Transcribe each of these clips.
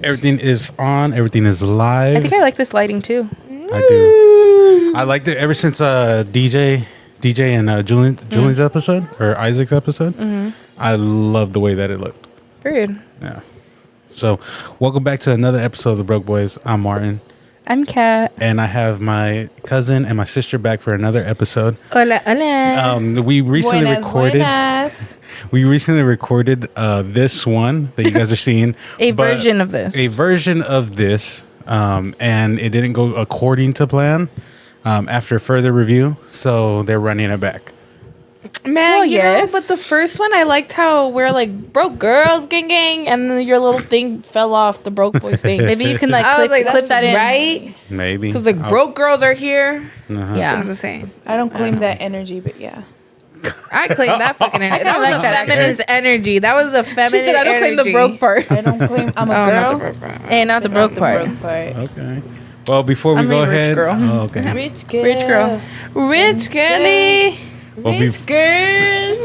Everything is on. Everything is live. I think I like this lighting too. I do. I liked it ever since DJ and Julian's episode or Isaac's episode. Mm-hmm. I love the way that it looked. Period. Yeah. So, welcome back to another episode of The Broke Boys. I'm Martin. I'm Kat. And I have my cousin and my sister back for another episode. Hola, hola. We recently recorded this one that you guys are seeing. A version of this. And it didn't go according to plan after further review. So they're running it back. Man, yes. But the first one, I liked how we're like broke girls, gang, and then your little thing fell off the broke boys thing. Maybe you can clip that in, right? Maybe because broke girls are here. Uh-huh. Yeah, I'm just saying. I don't claim that energy, but yeah, I claim that fucking energy. That was a feminist energy. That was a feminine. She said, "I don't claim the broke part. I don't claim I'm a girl, and not the broke part." Okay. Well, before we go ahead, okay. Rich girl, rich girly. Well, rich girls.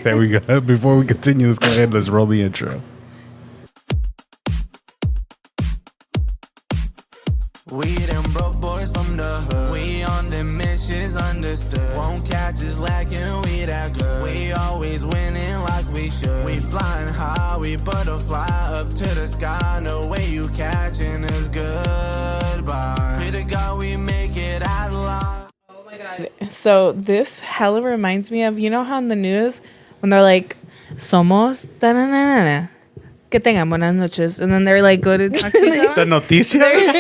There we go. Before we continue, let's go ahead and let's roll the intro. We them broke boys from the hood. We on them missions understood. Won't catch us lacking, we that good. We always winning like we should. We flying high, we butterfly up to the sky. No way you catching us goodbye. Pray to God we make it out alive. So this hella reminds me of, you know how in the news when they're like, somos ta-na-na-na-na, que tengan buenas noches, and then they're like, go to talk to each other. The noticias.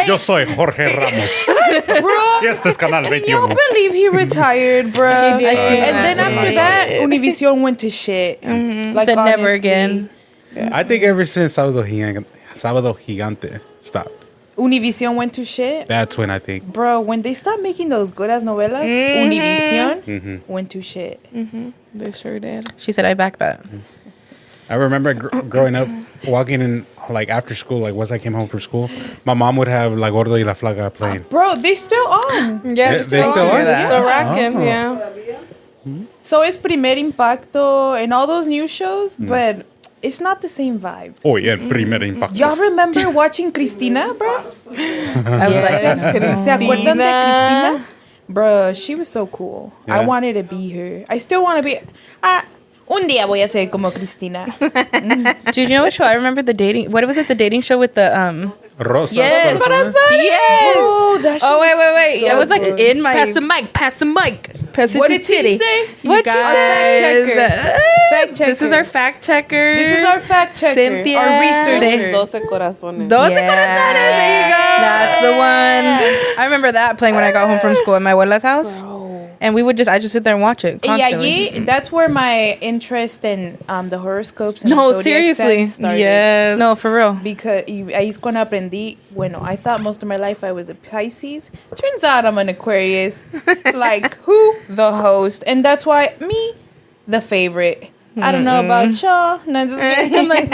Yo soy Jorge Ramos. Y este es Canal 21. Can you believe he retired, bro? He did. And then after that, Univision went to shit. Mm-hmm. Said never again. Yeah. I think ever since Sábado Gigante stopped. Univision went to shit. That's when I think. Bro, when they stopped making those good ass novelas, Univision went to shit. Mm-hmm. They sure did. She said, "I back that." I remember growing up, walking in like after school, like once I came home from school, my mom would have like Gordo y la Flaca playing. Bro, they still on. Yeah, they still are. They're still rocking. Oh. Yeah. So it's Primer Impacto and all those new shows, but it's not the same vibe. Oh yeah, Primer Impacto. Y'all remember watching Cristina, bro? I was like, ¿Se acuerdan de Cristina? Bro, she was so cool. Yeah. I wanted to be her. I still want to be. Un día voy a ser como Cristina. dude, you know what show? I remember the dating. What was it? The dating show with the Rosa. Yes. Yes. Oh, that shit wait. So it was like good. in my. Pass the mic. Pass it What to did Titty. he say? What you Fact checker. Fact checker. This is our fact checker. This is our fact checker. Cynthia. Our researcher. Doce Corazones. Doce Corazones. There you go. That's the one. I remember that playing when I got home from school at my abuela's house. Bro. And we would I just sit there and watch it constantly. Yeah, that's where my interest in the horoscopes and No, the zodiac seriously. signs started. Yes. No, for real. Because ahí es cuando aprendí. Bueno, I thought most of my life I was a Pisces. Turns out I'm an Aquarius. Like, who? The host. And that's why me, the favorite. I don't know about y'all. No, just kidding. I'm like,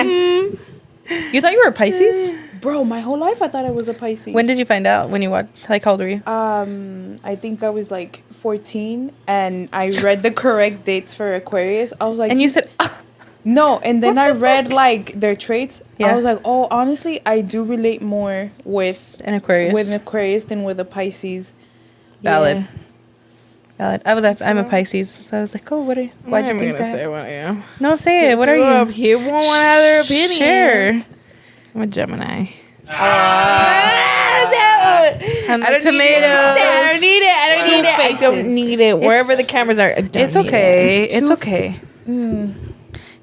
You thought you were a Pisces? Bro, my whole life I thought I was a Pisces. When did you find out? When you watched? Like, how old were you? I think I was like 14, and I read the correct dates for Aquarius. I was like, And you said, no, and then I read like their traits. Yeah. I was like, oh, honestly, I do relate more with an Aquarius. with an Aquarius than with a Pisces. Valid. Yeah. Valid. I'm a Pisces, so I was like, oh, why'd you think that? Say what I am. No, say it. What are you? He won't want to have their opinion. Sure. I'm a Gemini. I'm like tomatoes. I don't need it. Wherever the cameras are, It's okay. It's okay.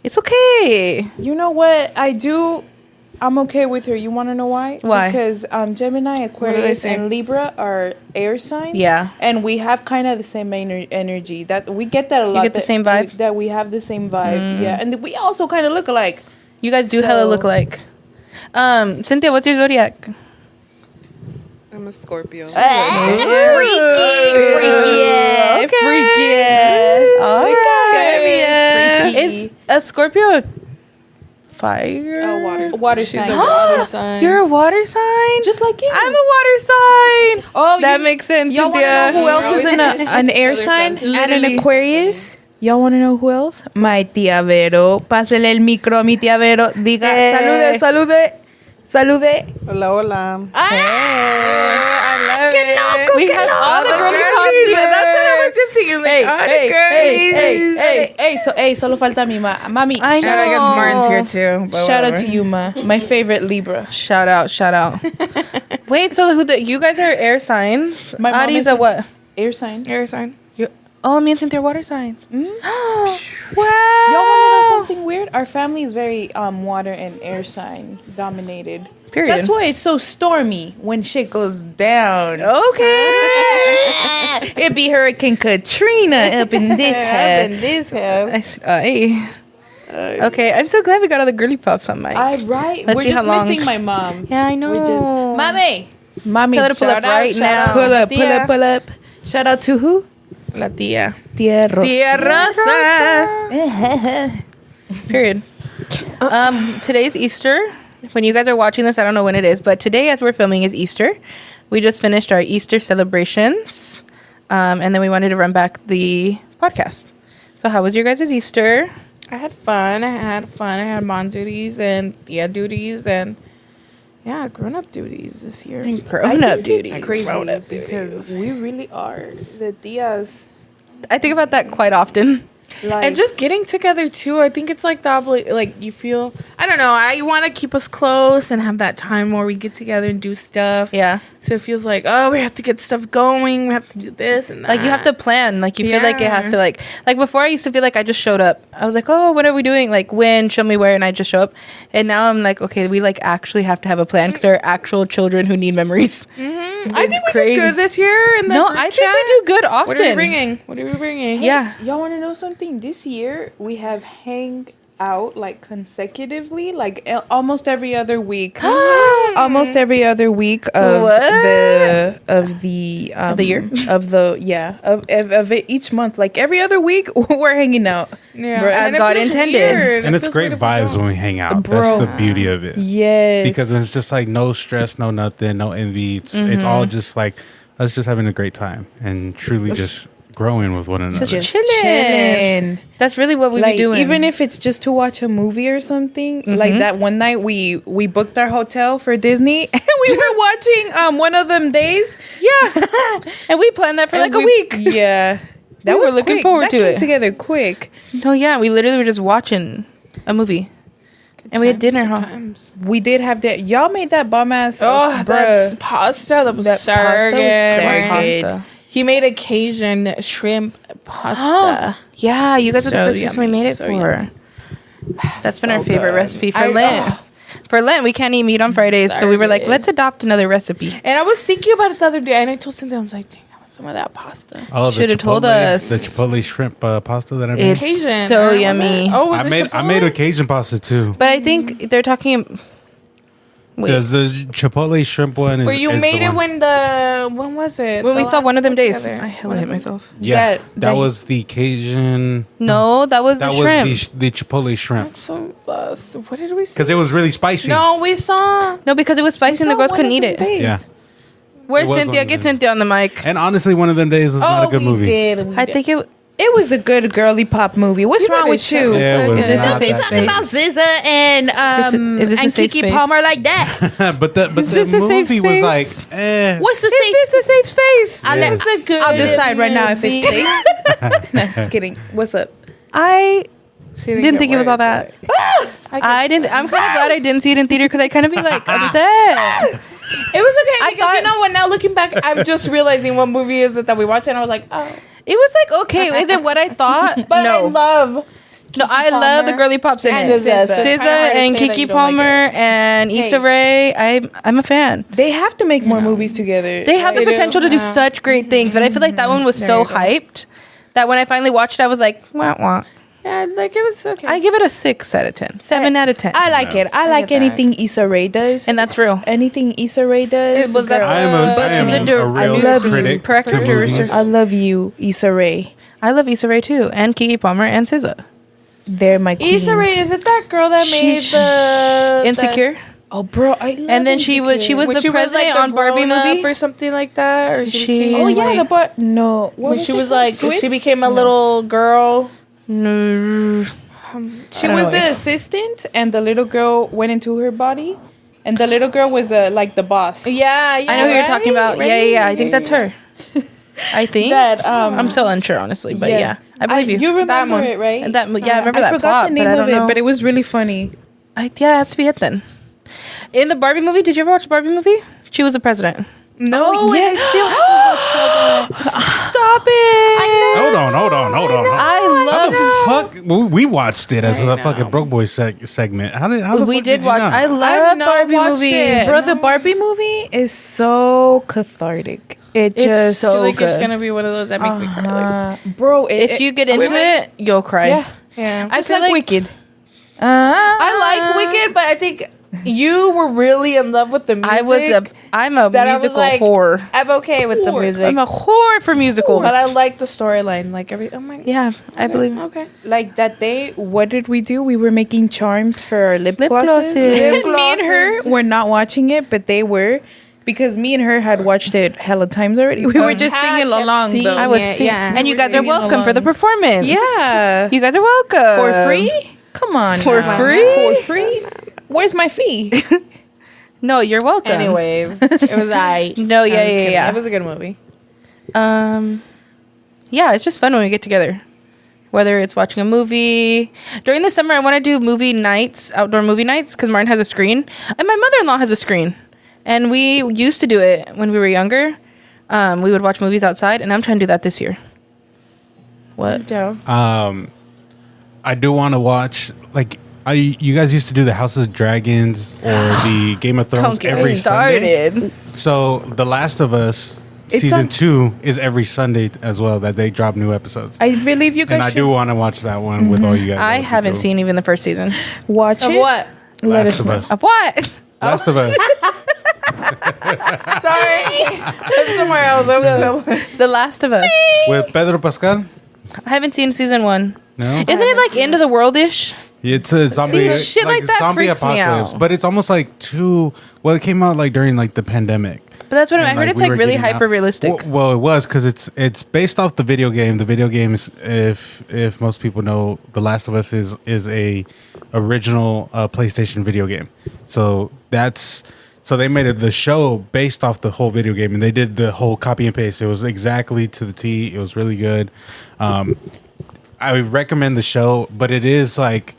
It's okay. You know what? I'm okay with her. You want to know why? Why? Because Gemini, Aquarius, say? and Libra are air signs. Yeah. And we have kind of the same energy. That we get that a lot. get the same vibe? That we have the same vibe. Yeah. And we also kind of look alike. You guys do hella look alike. Cynthia, what's your zodiac? I'm a Scorpio. Freaky. All right. Is a Scorpio fire? A water She's sign. a water sign. You're a water sign? Just like you. I'm a water sign. Oh, that makes sense, Y'all want to Cynthia. know who else is in an air other sign signs. and an Aquarius? Y'all want to know who else? My tía Vero. Pásele el micro a mi tía Vero. Diga, salude. Hola, hola. I love it. We have all the girly pops here. That's what I was just thinking. Like, Hey, solo falta mi mami. I Shout out, I guess know. Martin's here too. but Shout out whatever. to you, ma. My favorite Libra. Shout out. Wait, so you guys are air signs? My mom Adi's is a what? Air sign. Air sign. Oh, me and Cynthia are water signs. Wow. Wow. Y'all want to know something weird? Our family is very water and air sign dominated. Period. That's why it's so stormy when shit goes down. Okay. It be Hurricane Katrina up in this house. Okay, I'm so glad we got all the girly pops on mic. Right. Let's We're see how just long. missing my mom. Yeah, I know. We're just mommy. Tell her to pull up right now. Pull up. Shout out to who? La tía. Tia Rosa. Tia Rosa. Period. Today's Easter. When you guys are watching this, I don't know when it is, but today, as we're filming, is Easter. We just finished our Easter celebrations, and then we wanted to run back the podcast. So, how was your guys' Easter? I had fun. I had mom duties and tia duties and grown-up duties this year. Grown-up duty. It's crazy because we really are the tias. I think about that quite often. Like, And just getting together too. I think it's like like you feel. I don't know. I want to keep us close and have that time where we get together and do stuff. Yeah. So it feels like, oh, we have to get stuff going. We have to do this and that. Like, you have to plan. Like, you feel like it has Yeah. to, like before I used to feel like I just showed up. I was like, oh, what are we doing? Like, when, show me where, and I just show up. And now I'm like, okay, we, like, actually have to have a plan because there are actual children who need memories. I think we did good this year. In the No, group I think chat. we do good often. What are we bringing? What are we bringing? Yeah. y'all want to know something? This year we have hang out like consecutively, like almost every other week. Almost every other week of What? of the year? of it each month. Like every other week, we're hanging out. Yeah. Bro, as And it God feels intended. weird. And It it's feels great weird if we vibes don't. when we hang out. Bro. That's the beauty of it. Yes, Because it's just like no stress, no nothing, no envy. It's all just like us just having a great time and truly just growing with one another. Just chilling. That's really what we Like be doing. even if it's just to watch a movie or something. Like that one night we booked our hotel for Disney and we were watching one of them days. yeah. And we planned that for like a week. Yeah. That We was were looking quick. forward That to came it. together quick. No, yeah. We literally were just watching a movie. And we had dinner, huh? Times. We did have that. Y'all made that bum ass. Oh, that's pasta. That was That so pasta was good. so Right? good. He made a Cajun shrimp pasta. Yeah, you guys are the So first person we yummy, made it so for. yummy. That's been So our favorite good. recipe for I- Lent. For Lent, we can't eat meat on Fridays, so we were like, Started. let's adopt another recipe. And I was thinking about it the other day, and I told Cynthia, I was like, dang, I want some of that pasta. Oh, Shoulda told us. The Chipotle shrimp pasta that I made. It's Cajun. so or was yummy. it? Oh, was I made a Cajun pasta too. But I think they're talking. Wait, Because the Chipotle shrimp one is. Where you is made the it one. when was it? when we The saw one last of them days. together. I hella hit myself. Yeah, that- that was the Cajun. No, that was That the was shrimp. the Chipotle shrimp. So, what did we see? Because it was really spicy. No, we saw. No, because it was spicy and the girls couldn't eat it. Yeah. Where's It was Cynthia? one Get of them. Cynthia on the mic. And honestly, one of them days was not a good movie. Did. I think it. It was a good girly pop movie. What's You wrong better with check you? it. Yeah, it was Is this a not safe that space? good. SZA and Is this a and safe Kiki space? Palmer like that. but the Is this a safe movie was like, space? What's the Is safe? this a safe space? Yeah. I'll decide right now if it's safe. No, just kidding. What's up? I She didn't think it was all that. I didn't. I'm kind of glad I didn't see it in theater because I'd kind of be like upset. It was okay I because thought- you know what? Now looking back, I'm just realizing what movie is it that we watched, and I was like, oh. It was like okay. Is it what I thought? But I no. love. No, I love the girly pops in And it. SZA. SZA Kinda hard to and say that Kiki you don't like Palmer and Issa Rae. I'm a fan. They have to make more movies together. They have the They do, potential to do yeah. such great things, but I feel like that one was so hyped that when I finally watched it, I was like, wah, wah. Yeah, like it was okay. I give it a 6 out of 10. 7 out of 10. I like it. I like get that. anything Issa Rae does. And that's real. Anything Issa Rae does. It was that girl. I am she's a a real love you. critic Correct to producer. movies. I love you, Issa Rae. I love Issa Rae too, and Kiki Palmer and SZA. They're my queens. Issa Rae, is it that girl that made the Insecure. Oh, bro, I love And then she was the president on Barbie movie. or something like that, or She- she became Oh yeah, like, no. What when she was like she became a little girl. No. She I don't was know. the assistant, and the little girl went into her body, and the little girl was like the boss. Yeah, I know who you're talking about. Yeah. I think that's her. I think. That I'm still unsure, honestly, but yeah, I believe you. You remember one. it, right? And that, yeah, I remember I that forgot plot, the name but I of don't it, know. but it was really funny. Yeah, that's to be it then. In the Barbie movie, did you ever watch the Barbie movie? She was the president. No, yeah. Stop it! Hold on. I love. How the fuck? We watched it as a fucking broke boy segment. How the We fuck did you watch. not? I I've love not Barbie watched movie. it. Bro, the Barbie movie is so cathartic. It It's just so I feel like good. it's gonna be one of those that make me cry. Like, bro. If you get into it, you'll cry. yeah, yeah. I just feel like like Wicked. I liked Wicked, but I think you were really in love with the music. I'm a that I was musical like, whore. I'm okay with the music, I'm a whore for musicals. but I like the storyline. Like I'm like, Yeah, I believe. okay. Like that day, what did we do? We were making charms for our lip glosses. glosses. Lip And me and her were not watching it, but they were. Because me and her had watched it hella times already. We were just singing along, though. I was Yeah, singing, yeah. and you guys are singing welcome for the along. performance. Yeah. You guys are welcome For free? Come on. For now. free? For free? Where's my fee? No, you're welcome. Anyways, it was No, yeah. It was a good movie. Yeah, it's just fun when we get together. Whether it's watching a movie. During the summer, I want to do movie nights, outdoor movie nights, because Martin has a screen. And my mother-in-law has a screen. And we used to do it when we were younger. We would watch movies outside, and I'm trying to do that this year. What? I do want to watch you guys used to do the House of Dragons or the Game of Thrones Don't get every me Sunday. started. So The Last of Us It's season on- 2 is every Sunday as well that they drop new episodes. I believe you guys And I should do want to watch that one with all you guys. I That would be haven't cool. seen even the first season. watch Of it. what? Let Last us of know. Us. Of what? Last of Us. Sorry, I'm somewhere else. The Last of Us. With Pedro Pascal? I haven't seen season 1. No? Isn't it like end of the world-ish? It's a zombie. See, shit like that zombie freaks me apocalypse. out. But it's almost like it came out like during like the pandemic. But that's what I And, heard. It's we like were really getting out- hyper-realistic. Well, it was because it's based off the video game. The video game is, if most people know, The Last of Us is a original PlayStation video game. So they made the show based off the whole video game, and they did the whole copy and paste. It was exactly to the T. It was really good. I would recommend the show, but it is like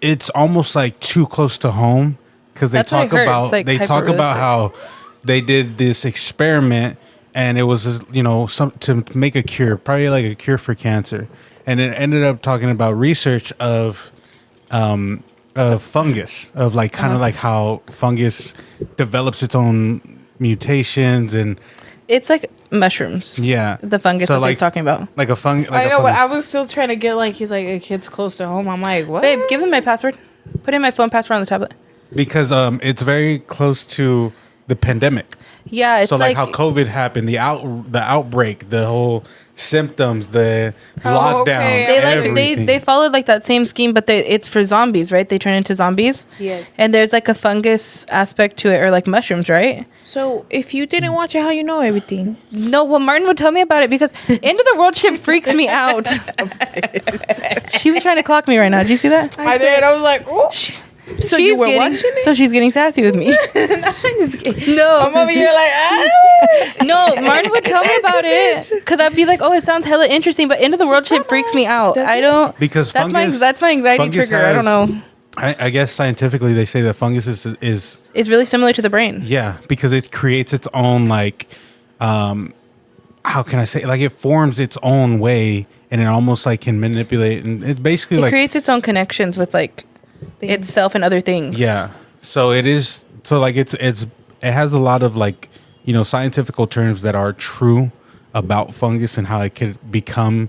it's almost like too close to home because they That's what I talk heard. about It's, like, they talk about hyper-realistic. how they did this experiment and it was some to make a cure, probably like a cure for cancer, and it ended up talking about research of fungus, of like kind of like how fungus develops its own mutations and It's like mushrooms. yeah, The fungus So, that like, they're talking about. like a fungus. I know, but I was still trying to get like he's like a kid's close to home. I'm like, what? Babe, give them my password. Put in my phone password on the tablet. because it's very close to the pandemic. Yeah, it's So like, like how COVID happened, the outbreak, the whole symptoms, the lockdown, okay. everything. they followed like that same scheme, but it's for zombies, right? They turn into zombies. Yes. And there's like a fungus aspect to it, or like mushrooms, right? So if you didn't watch it, how you know everything? No, well, Martin would tell me about it because End of the World shit freaks me out. She was trying to clock me right now. Did you see that? I did. I was like, oh. So you were watching it? So she's getting sassy with me. No, I'm over here like, ah. no, Martin would tell me about it because I'd be like, "Oh, it sounds hella interesting," but End of the World shit freaks me out. I don't because That's fungus, my anxiety fungus trigger. I don't has- know. I guess scientifically they say that fungus is It's really similar to the brain. yeah, because it creates its own like how can I say, like, it forms its own way and it almost like can manipulate, and it basically It like creates its own connections with like itself and other things. yeah. So it is, so like it has a lot of like, scientific terms that are true about fungus and how it could become,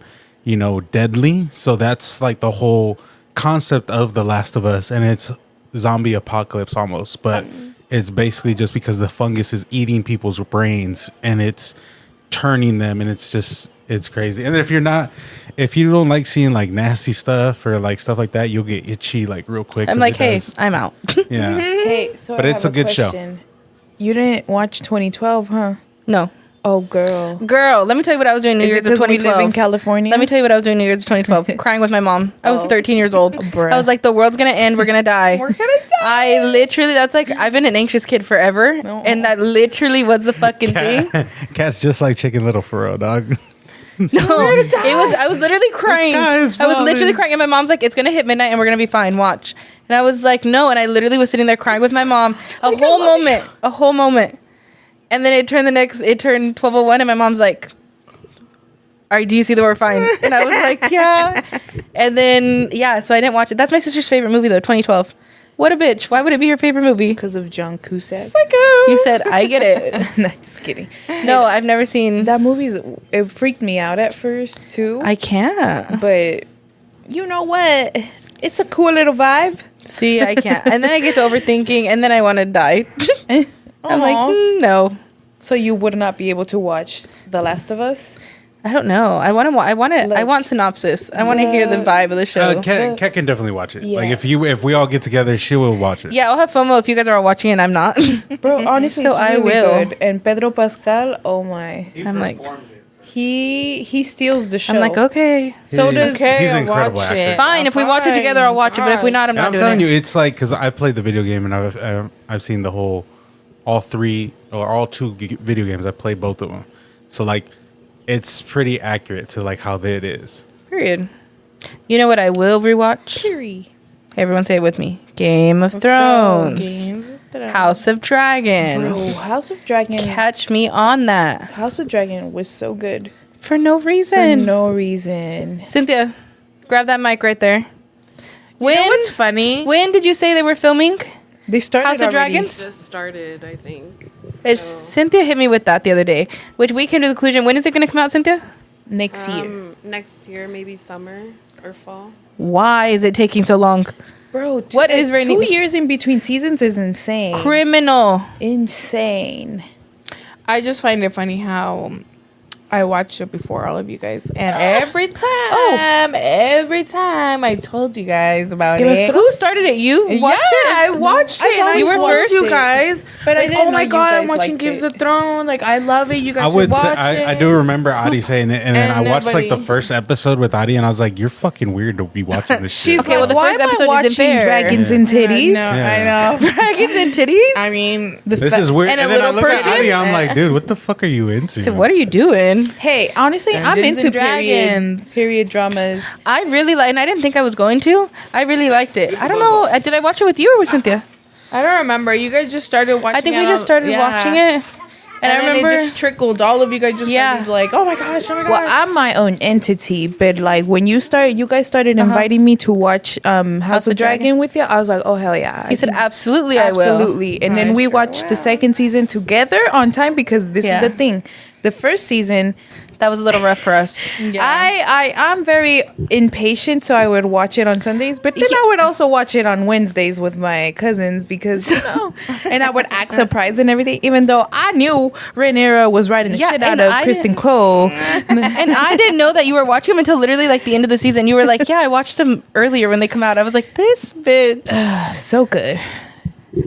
deadly. So that's like the whole concept of The Last of Us, and it's zombie apocalypse almost, but it's basically just because the fungus is eating people's brains and it's turning them, and it's crazy. And if you don't like seeing like nasty stuff or like stuff like that, you'll get itchy like real quick. I'm 'cause like, it hey, does- I'm out. yeah. Hey, so But I it's have a good show. question. You didn't watch 2012, huh? No. Oh, girl. Girl, let me tell you what I was doing New Is it Year's of 'cause we 2012. live in California? Let me tell you what I was doing New Year's of 2012. Crying with my mom. I was 13 years old. Bruh. I was like, the world's gonna end. We're gonna die. We're gonna die. I literally, that's like, I've been an anxious kid forever, and that literally was the fucking thing. Cat's just like Chicken Little for real, dog. No, it was. I was literally crying. guy is I was literally falling. crying, and my mom's like, "It's gonna hit midnight, and we're gonna be fine. Watch." And I was like, "No," and I literally was sitting there crying with my mom a whole moment, and then it turned 12:01, and my mom's like, "All right, do you see that we're fine?" And I was like, "Yeah," and then so I didn't watch it. That's my sister's favorite movie though, 2012. What a bitch! Why would it be her favorite movie? Because of John Cusack. You said I get it. No, just kidding. No, I've never seen. That it freaked me out at first, too. I can't. But you know what? It's a cool little vibe. See, I can't. And then I get to overthinking, and then I want to die. I'm like, Aw. no. So you would not be able to watch The Last of Us? I don't know. I want synopsis. I want to hear the vibe of the show. Cat can definitely watch it. Yeah. Like if we all get together, she will watch it. Yeah, I'll have FOMO if you guys are all watching and I'm not. Bro, honestly, So it's I really will. good. And Pedro Pascal, oh my. I'm like, He steals the show. I'm like, okay, So does he's an incredible watch actor. it. fine. If we watch it together, I'll watch it. But if we're not, I'm And not I'm doing telling it. you, it's like because I've played the video game and I've seen all two video games. I played both of them, so like it's pretty accurate to like how it is. Period. You know what I will rewatch? Cheery. Everyone say it with me. Game of Thrones. Games of Thrones. House of Dragons. Bro, House of Dragon. Catch me on that. House of Dragon was so good. For no For reason. no reason. Cynthia, grab that mic right there. You know what's funny? When did you say they were filming? They started House of already. Dragons? Just started, I think. It's Cynthia hit me with that the other day, which we came to the conclusion. When is it going to come out, Cynthia? Next year. Next year, maybe summer or fall. Why is it taking so long? Bro, What is raining? 2 years in between seasons is insane. Criminal. Insane. I just find it funny how I watched it before all of you guys, and every time I told you guys about it. Who started it? You watched it? I watched it. And I You were told first? you guys, But I like, didn't oh my know you god, I'm guys watching liked Games it. of Thrones. Like I love it. You guys I should would watch say it. I do remember Adi saying it, and then And I watched like the nobody- first episode with Adi, and I was like, "You're fucking weird to be watching this shit." She's Okay, well, the why first am I episode watching isn't fair. Dragons and Titties? No, Yeah. I know. Dragons and titties? I mean, This is weird. and a And then I little look at person? Adi, I'm like, "Dude, what the fuck are you into?" So what are you doing? Hey, honestly, I'm Dungeons into and Dragons. period dramas. I really like, and I didn't think I was going to. I really liked it. I don't know. Did I watch it with you or with Cynthia? I don't remember. You guys just started watching. I think it we just started watching it. And I then remember. it just trickled. All of you guys just started like, oh my gosh, oh my gosh. Well, I'm my own entity, but like when you guys started inviting me to watch House of Dragon with you, I was like, oh hell yeah! he said, absolutely, I will. Absolutely. And then I we sure watched the will. second season together on time because this Yeah. is the thing. The first season, That was a little rough for us. I'm very impatient, so I would watch it on Sundays, but then I would also watch it on Wednesdays with my cousins because and I would act surprised and everything, even though I knew Rhaenyra was riding the Yeah, shit out and of I Kristen didn't- Cole. And I didn't know that you were watching them until literally like the end of the season. You were like, yeah, I watched them earlier when they come out. I was like, this bitch. So good.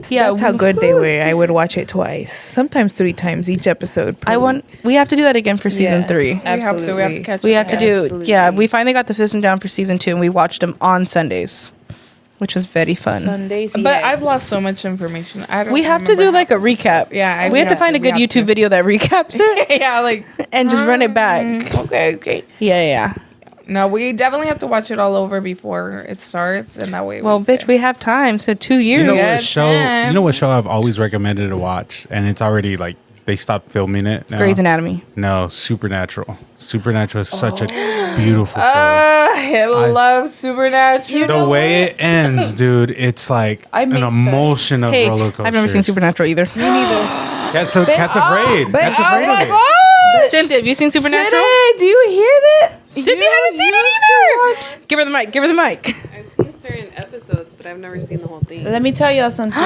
Yeah, That's how good they were. I would watch it twice, sometimes 3 times each episode. per week. We have to do that again for season 3. Absolutely. We have to catch We up. have to do, Absolutely. yeah, we finally got the system down for season 2 and we watched them on Sundays, which was very fun. Sundays. But yes. I've lost so much information. I don't We have to do remember like a recap. Yeah, we have to find a good YouTube video that recaps it yeah, like and just run it back. okay. Yeah. No, we definitely have to watch it all over before it starts, and that way. Well, bitch, we have time. So 2 years. You know Yes, what show? ma'am. You know what show I've always recommended to watch, and it's already like they stopped filming it now. Grey's Anatomy. No, Supernatural. Supernatural is such a beautiful show. I love Supernatural. The way it ends, dude, it's like I an missed that. emotion of Hey, roller coaster. I've never seen Supernatural either. Cat's afraid of but- it. oh my of it. Cynthia, have you seen Supernatural? Do you hear that? Cynthia hasn't seen it either. Give her the mic. Give her the mic. I've seen certain episodes, but I've never seen the whole thing. Let me tell y'all something.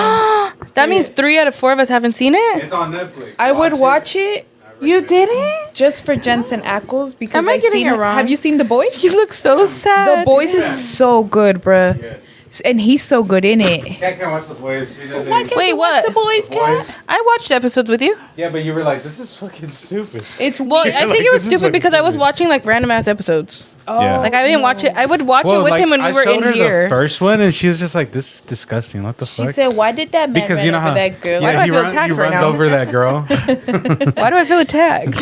That means 3 out of 4 of us haven't seen it. It's on Netflix. I would watch it You didn't? just for Jensen Ackles because Am I getting seen it wrong? Have you seen The Boys? You look so sad. The Boys is so good, bruh. And he's so good in it. Cat can't watch The Boys. She doesn't. Why can't Wait, you watch what? The Boys, Cat? Boys. I watched episodes with you. Yeah, but you were like, this is fucking stupid. It's Well, weird. I think Like, it was this is stupid fucking because I was stupid. watching like random ass episodes. Yeah. Like I didn't watch it. I would watch it with him when we I were showed in her here. the first one, and she was just like, "This is disgusting. What the She fuck?" said, "Why did that man Because run you know over how that girl?" Why do I feel attacked he right runs now? over that girl. Why do I feel attacked?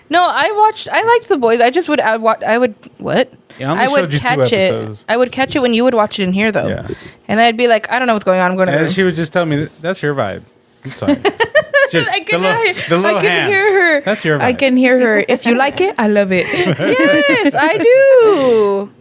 No, I liked The Boys. I just would. I would what? Yeah, I only I would showed you 2 catch it. episodes. I would catch it when you would watch it in here, though. Yeah. And then I'd be like, I don't know what's going on. I'm going to. And she would just tell me, "That's your vibe." It's fine. Just I can, the little I can hand. hear her. That's your vibe. I can hear her. If you like it, I love it. Yes, I do.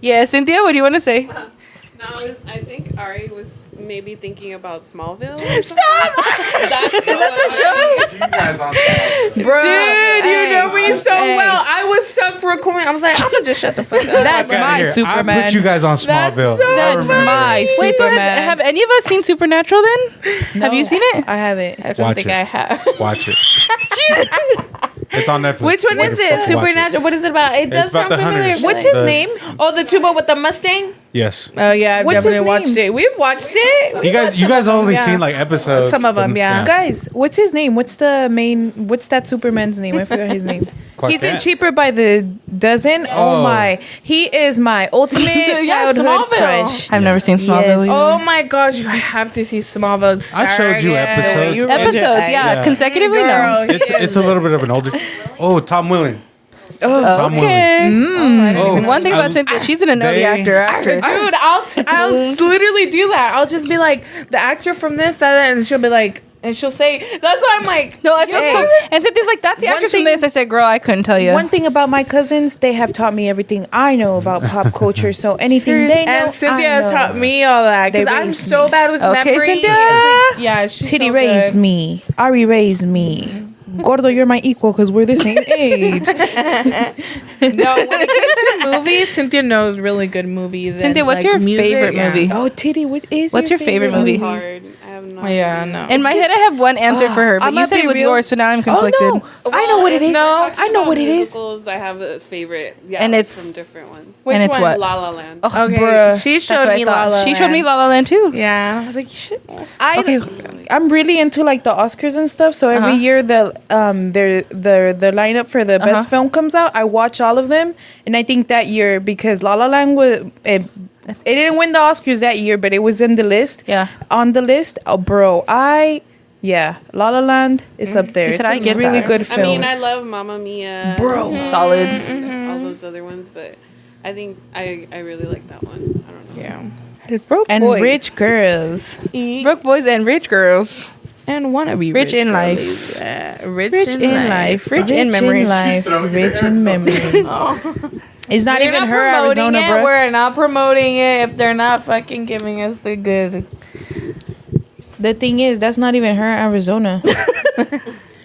Yeah, Cynthia, what do you want to say? No, I think Ari was maybe thinking about Smallville. Stop! That's the show. You guys on Smallville. Bro, Dude, you know me so hey. well. I was stuck for a comment. I was like, I'm gonna just shut the fuck up. That's Get outta my here. Superman. I put you guys on Smallville. so- I That's remember. my Wait, so Superman. have any of us seen Supernatural then? Have you seen it? I haven't. I don't Watch think it. I have. Watch it. It's on Netflix. Which one is it? Watch Supernatural. What is it about? It does about sound the familiar. hunters. but What's like- his The- name? Oh, the tuba with the Mustang. Yes. Oh yeah, I've What's his definitely watched name? it. We've watched it. You guys only Yeah. seen like episodes. Some of 'em, yeah. Guys, what's his name? What's that Superman's name? I forgot his name. Clark He's in Kent. Cheaper by the Dozen. Oh, Oh. my. He is my ultimate Yeah, childhood Smallville. crush. I've never seen Smallville. Yes. either. Oh my gosh, you have to see Smallville. I've showed you episodes. You Episodes, yeah. Yeah. Consecutively, no. Girl, It's a little bit of an older. Oh, Tom Willing. Tom Okay. Oh, And one thing about I- Cynthia, she's gonna know the they- actor actress. Dude, I'll literally do that. I'll just be like the actor from this, that, and she'll be like, and she'll say, that's why I'm like, No, I feel so. And Cynthia's like, that's the One actress from thing- this. I said, girl, I couldn't tell you. One thing about my cousins, they have taught me everything I know about pop culture. So anything they know, and Cynthia I has know. taught me all that because They I'm raised so me. bad with Okay, memory. Cynthia. It's like, yeah, she's Titty so raised good. me. Ari raised me. Gordo, you're my equal because we're the same age. No, when it comes to movies, Cynthia knows really good movies. Cynthia, and, what's like, your music, favorite yeah. movie? Oh, Titty, What's your favorite It's movie? hard. I have no Yeah, idea. no. In my head, I have one answer for her, but I'ma you said be it was real. yours, so now I'm conflicted. Oh, no. I know what it is. If we're talking I know about what it is. musicals, I have a favorite. Yeah, And it's- from different ones. Which And it's one? what? La La Land. Oh, Okay, Bruh. she that's showed what I me thought. La La She showed me Land. La La Land too. Yeah, I was like, you should. Okay. I'm really into like the Oscars and stuff. So every year the lineup for the best film comes out, I watch all of them. And I think that year, because La La Land it didn't win the Oscars that year, but it was in the list. Yeah. On the list, oh, bro, La La Land is up there. You said it's I a get really that. good I film. mean, I love Mamma Mia. Bro. Solid. All those other ones, but I think I really like that one. I don't know. Yeah. Broke and boys. rich girls. Broke boys and rich girls. And wanna be Rich in life. girlies. Yeah, Rich in life. Rich in memories. life. Rich in memories. It's not We're even not her promoting Arizona, it. bro. We're not promoting it if they're not fucking giving us the good. The thing is, that's not even her Arizona.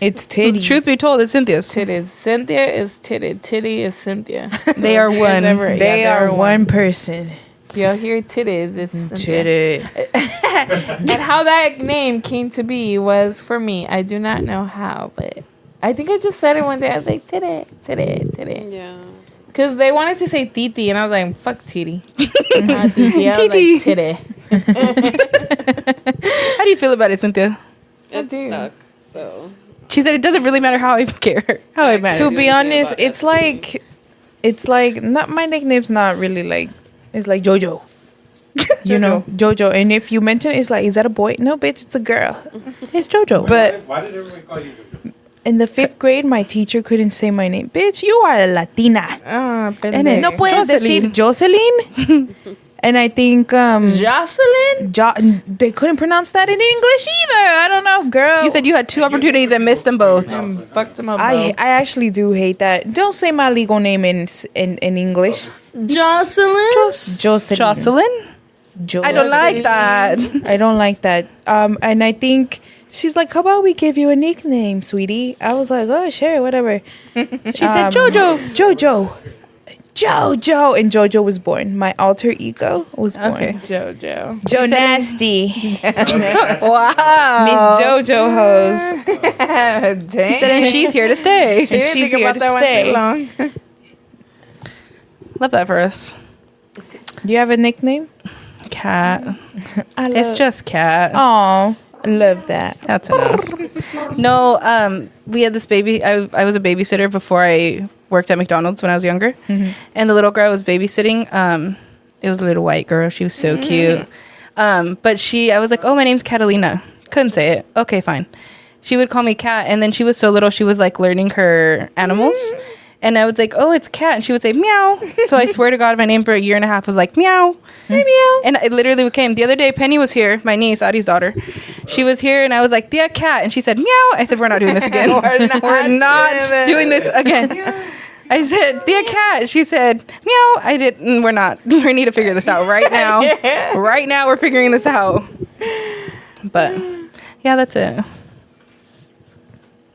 It's titties. Truth be told, it's Cynthia's. Titties. Cynthia is titty. Titty is Cynthia. They are one. They are one person. Y'all hear titties? It's Cynthia. Titty. And how that name came to be was for me. I do not know how, but I think I just said it one day. I was like, titty, titty, titty. Yeah. Because they wanted to say titi, and I was like, fuck titty. Not titi. I was Titi. like, titty. How do you feel about it, Cynthia? It's do. stuck. So She said it doesn't really matter how I care. How I matter. To do be anything honest, about it. it's like not my nickname's not really like it's like JoJo. You know, JoJo. And if you mention it, it's like, is that a boy? No, bitch, it's a girl. It's JoJo. But Why did everyone call you JoJo? in the 5th grade, my teacher couldn't say my name. Bitch, you are a Latina. Ah, And it- No puedes Jocelyn. decir Jocelyn. And I think Jocelyn? they couldn't pronounce that in English either. I don't know, girl. You said you had 2 opportunities and missed them both. Fucked them up. I actually do hate that. Don't say my legal name in English. Jocelyn? Jocelyn. Jocelyn? I don't like that. I don't like that. And I think she's like, "How about we give you a nickname, sweetie?" I was like, "Oh, sure, whatever." She said JoJo. Jojo, and Jojo was born. My alter ego was born. Okay. Jojo. Joe said- Nasty, Wow. Miss Jojo Hose. Dang. She said, and she's here to stay. She didn't she's think here about to that one stay. too long. Love that for us. Do you have a nickname? Cat. I It's just Cat. Oh, love that. That's enough. No, we had this baby. I was a babysitter before I worked at McDonald's when I was younger. And the little girl I was babysitting, it was a little white girl. She was so cute. But I was like, oh, my name's Catalina. Couldn't say it. Okay, fine. She would call me Cat. And then she was so little, she was like learning her animals. And I was like, oh, it's Cat. And she would say, meow. So I swear to God, my name for a year and a half was like, meow. Hey, meow. And it literally became, the other day, Penny was here, my niece, Adi's daughter. She was here, and I was like, Tia, Cat. And she said, meow. I said, we're not doing this again. We're not doing this again. I said, Tia, Cat. She said, meow. I didn't, we're not. We need to figure this out right now. Right now, we're figuring this out. But, yeah, that's it.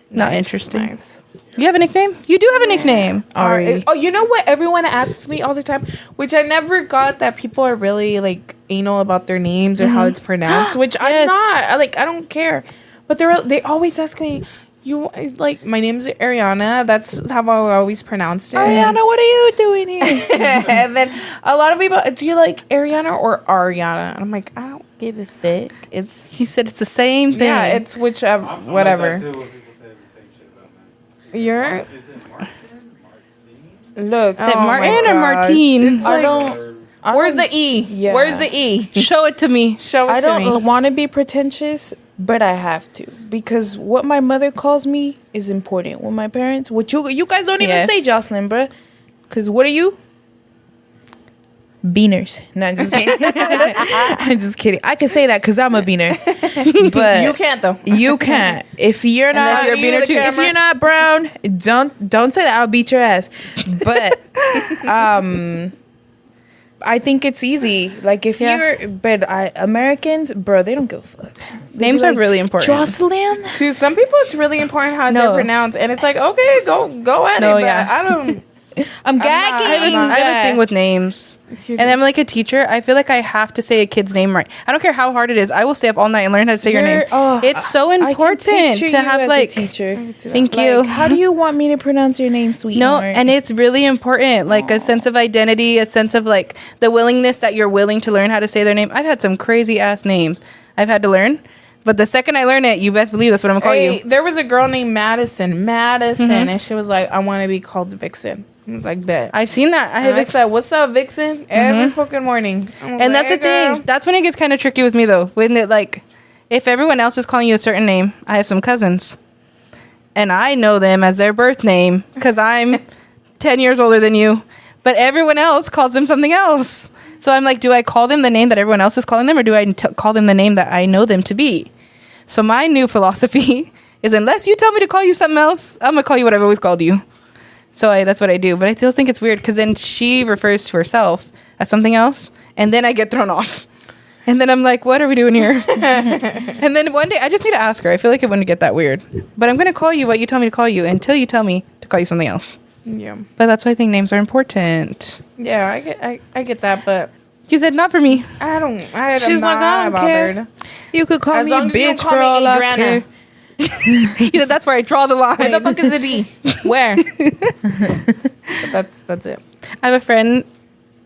Not interesting. Nice. You have a nickname? You do have a nickname. Ari. Oh, you know what everyone asks me all the time, which I never got, that people are really like anal about their names or how it's pronounced, which I'm not. I don't care. But they always ask me, you like, my name's Ariana. That's how I always pronounced it. Ariana, what are you doing here? And then a lot of people, do you like Ariana or Ariana? And I'm like, I don't give a fuck. It's She said it's the same thing. yeah, it's whichever, whatever. You're Look, Is it Martin or gosh. Martine? It's like, where's the E? Yeah. Where's the E? Show it to me. Show it I to me. don't want to be pretentious, but I have to, because what my mother calls me is important. With my parents, what you guys don't even Yes. say, Jocelyn, bruh. Because what are you? Beaners. No, I'm just kidding. I'm just kidding. I can say that because I'm a beaner, but You can't though. You can't. If you're not, you're a beaner too. if you're not brown, don't say that. I'll beat your ass. But I think it's easy. Like if Americans, bro, they don't give a fuck. They Names be are really important. Jocelyn. To some people, it's really important how No. they're pronounced, and it's like, okay, go at No, it. But yeah. I don't. I'm not- gagging. I have a thing with names. And I'm like a teacher. I feel like I have to say a kid's name right. I don't care how hard it is. I will stay up all night and learn how to say your name. It's so I can important picture to you have as a like. teacher. Thank you. Like, how do you want me to pronounce your name, No, sweetheart? and it's really important. Like a sense of identity, a sense of like the willingness that you're willing to learn how to say their name. I've had some crazy ass names I've had to learn. But the second I learn it, you best believe that's what I'm gonna call you. There was a girl named Madison, and she was like, I want to be called Vixen. I was like, bet. I've seen that. I said, what's up, Vixen? Every fucking morning. And that's the thing. That's when it gets kind of tricky with me, though. When it like, if everyone else is calling you a certain name, I have some cousins, and I know them as their birth name because I'm 10 years older than you, but everyone else calls them something else. So I'm like, do I call them the name that everyone else is calling them, or do I call them the name that I know them to be? So my new philosophy is, unless you tell me to call you something else, I'm gonna call you what I've always called you. So that's what I do. But I still think it's weird because then she refers to herself as something else, and then I get thrown off. And then I'm like, what are we doing here? And then one day I just need to ask her. I feel like it wouldn't get that weird. But I'm going to call you what you tell me to call you until you tell me to call you something else. Yeah. But that's why I think names are important. Yeah, I get that, but You said not for me. I don't. She's like, I don't care. You could call As me long as you don't bitch call for me all I Adriana. care. You said that's where I draw the line. Where the fuck is the D? Where? But that's it. I have a friend,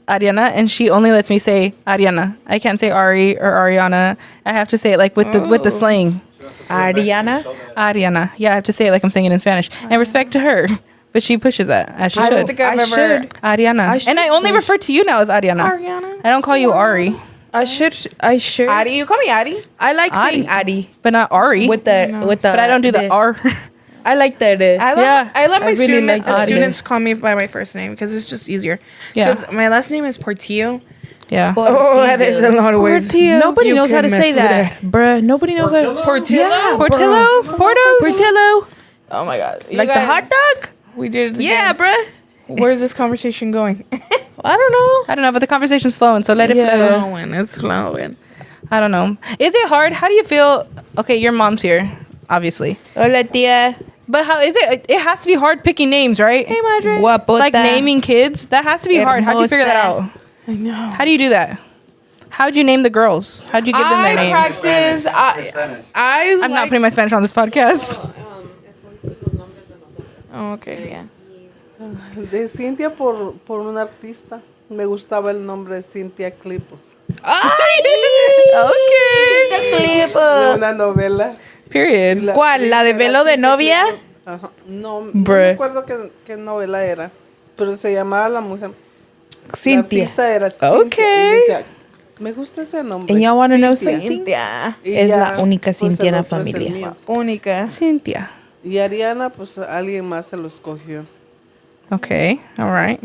Ariana, and she only lets me say Ariana. I can't say Ari or Ariana. I have to say it like with the slang. Ariana. Ariana. Yeah, I have to say it like I'm saying it in Spanish. And respect to her. But she pushes that as she I should. don't think I've ever. Ariana. And I only refer to you now as Ariana. Ariana. I don't call you Ari, I should. Adi, you call me Adi. I like Adi. saying Adi but not Ari. with the. But I don't do the R. I like that. I let my really like Adi. students call me by my first name because it's just easier. Yeah. Because my last name is Portillo. Yeah. Oh, there's a lot of ways. Portillo. Nobody You knows how can to mess say with that, bruh. Nobody knows how. Portillo? Yeah, Portillo? Portos? Portillo. Oh my god. You Like the guys, hot dog. We did it. Yeah, Again. bruh. Where's this conversation going? I don't know. I don't know, but the conversation's flowing, so let it flow. Flowing. It's flowing. I don't know. Is it hard? How do you feel? Okay, your mom's here, obviously. Hola, tia. But how is it? It has to be hard picking names, right? Hey, Madre. Guapota. Like naming kids. That has to be hard. How do you figure that out? I know. How do you do that? How'd you name the girls? How'd you give them their names? Practice. I'm not putting my Spanish on this podcast. Oh, okay, yeah. De Cintia por un artista. Me gustaba el nombre de Cintia Clipo. Okay. De una novela. Period. La ¿Cuál? ¿La de actriz velo era de así, novia? Ajá. No me Bruh. acuerdo qué novela era. Pero se llamaba La Mujer. Cynthia. La artista era Cynthia. Okay. Y decía, me gusta ese nombre. And y'all want to know Cynthia. something? Cynthia. Y Es ya, la única pues, Cynthia el en la otro es el familia. mío. Única. Cynthia. Y Ariana, pues alguien más se lo escogió. Okay. All right.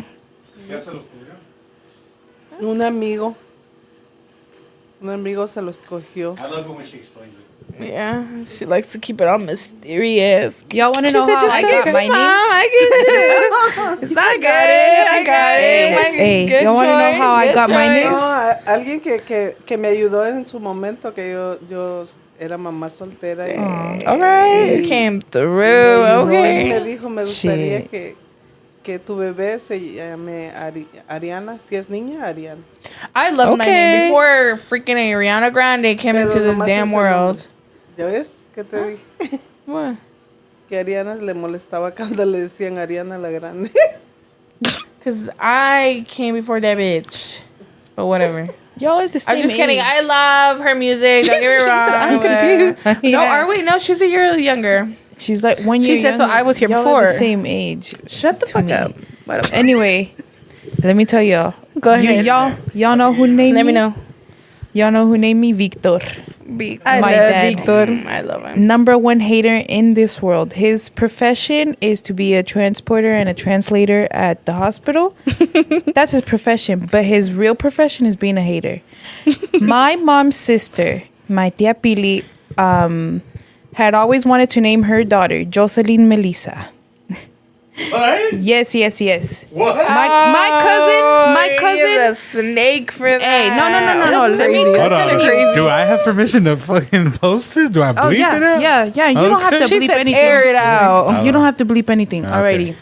Un amigo. Un amigo se lo escogió. I love it when she explains it. Yeah, she likes to keep it all mysterious. Y'all want to She know said how just I say got it. my name? I get you. It's not good. I got it. Hey, Good y'all want to know choice, how I good got my choice. name? No, alguien que me ayudó en su momento, que yo era mamá soltera. Y, All right. It came me through. ayudó y me Okay. dijo, me gustaría Shit. que tu bebé se llame Ariana. Si es niña, Ariana. I love my Okay. name before freaking Ariana Grande came Pero into this nomás damn ese world. nombre. ¿Ya ves? ¿Qué te dije? What? Que Ariana le molestaba cuando le decían Ariana la Grande. Because I came before that bitch. But whatever. Y'all are the same I'm just kidding. age. I love her music. Don't get me wrong. I'm but- confused. No, Yeah. are we? No, she's a year younger. She's like 1 She year said, so younger. I was here Y'all before. are the same age. Shut the fuck me. up. Anyway, let me tell y'all. Go ahead. Y'all know who named Let me me? know. Y'all know who named me? Victor. I My love dad. Victor. I love him. Number one hater in this world. His profession is to be a transporter and a translator at the hospital. That's his profession. But his real profession is being a hater. My mom's sister, my tia Pili, had always wanted to name her daughter Jocelyn Melissa. What? Yes. What? My cousin. He's a snake for that. Hey, no. That's Let me crazy. Hold That's on. crazy. Do I have permission to fucking post this? Do I bleep Oh it out? yeah. You don't have to Okay. She bleep said anything. air it out. You don't have to bleep anything. Okay. Alrighty.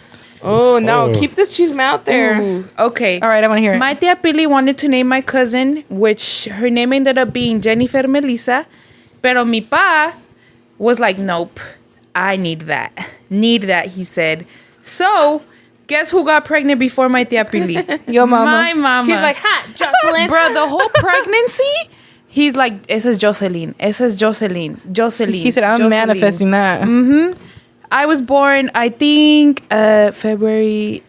Oh, no. Oh. Keep this cheese out there. Ooh, okay. All right, I want to hear it. My tia Pili wanted to name my cousin, which her name ended up being Jennifer Melissa. Pero mi pa was like, nope, I need that. Need that, he said. So, guess who got pregnant before my tia Pili? Your mama. My mama. He's like, hot, Jocelyn. Bro, the whole pregnancy, he's like, esa es Jocelyn. Jocelyn. He said, I'm Jocelyn." manifesting that. I was born, I think, February,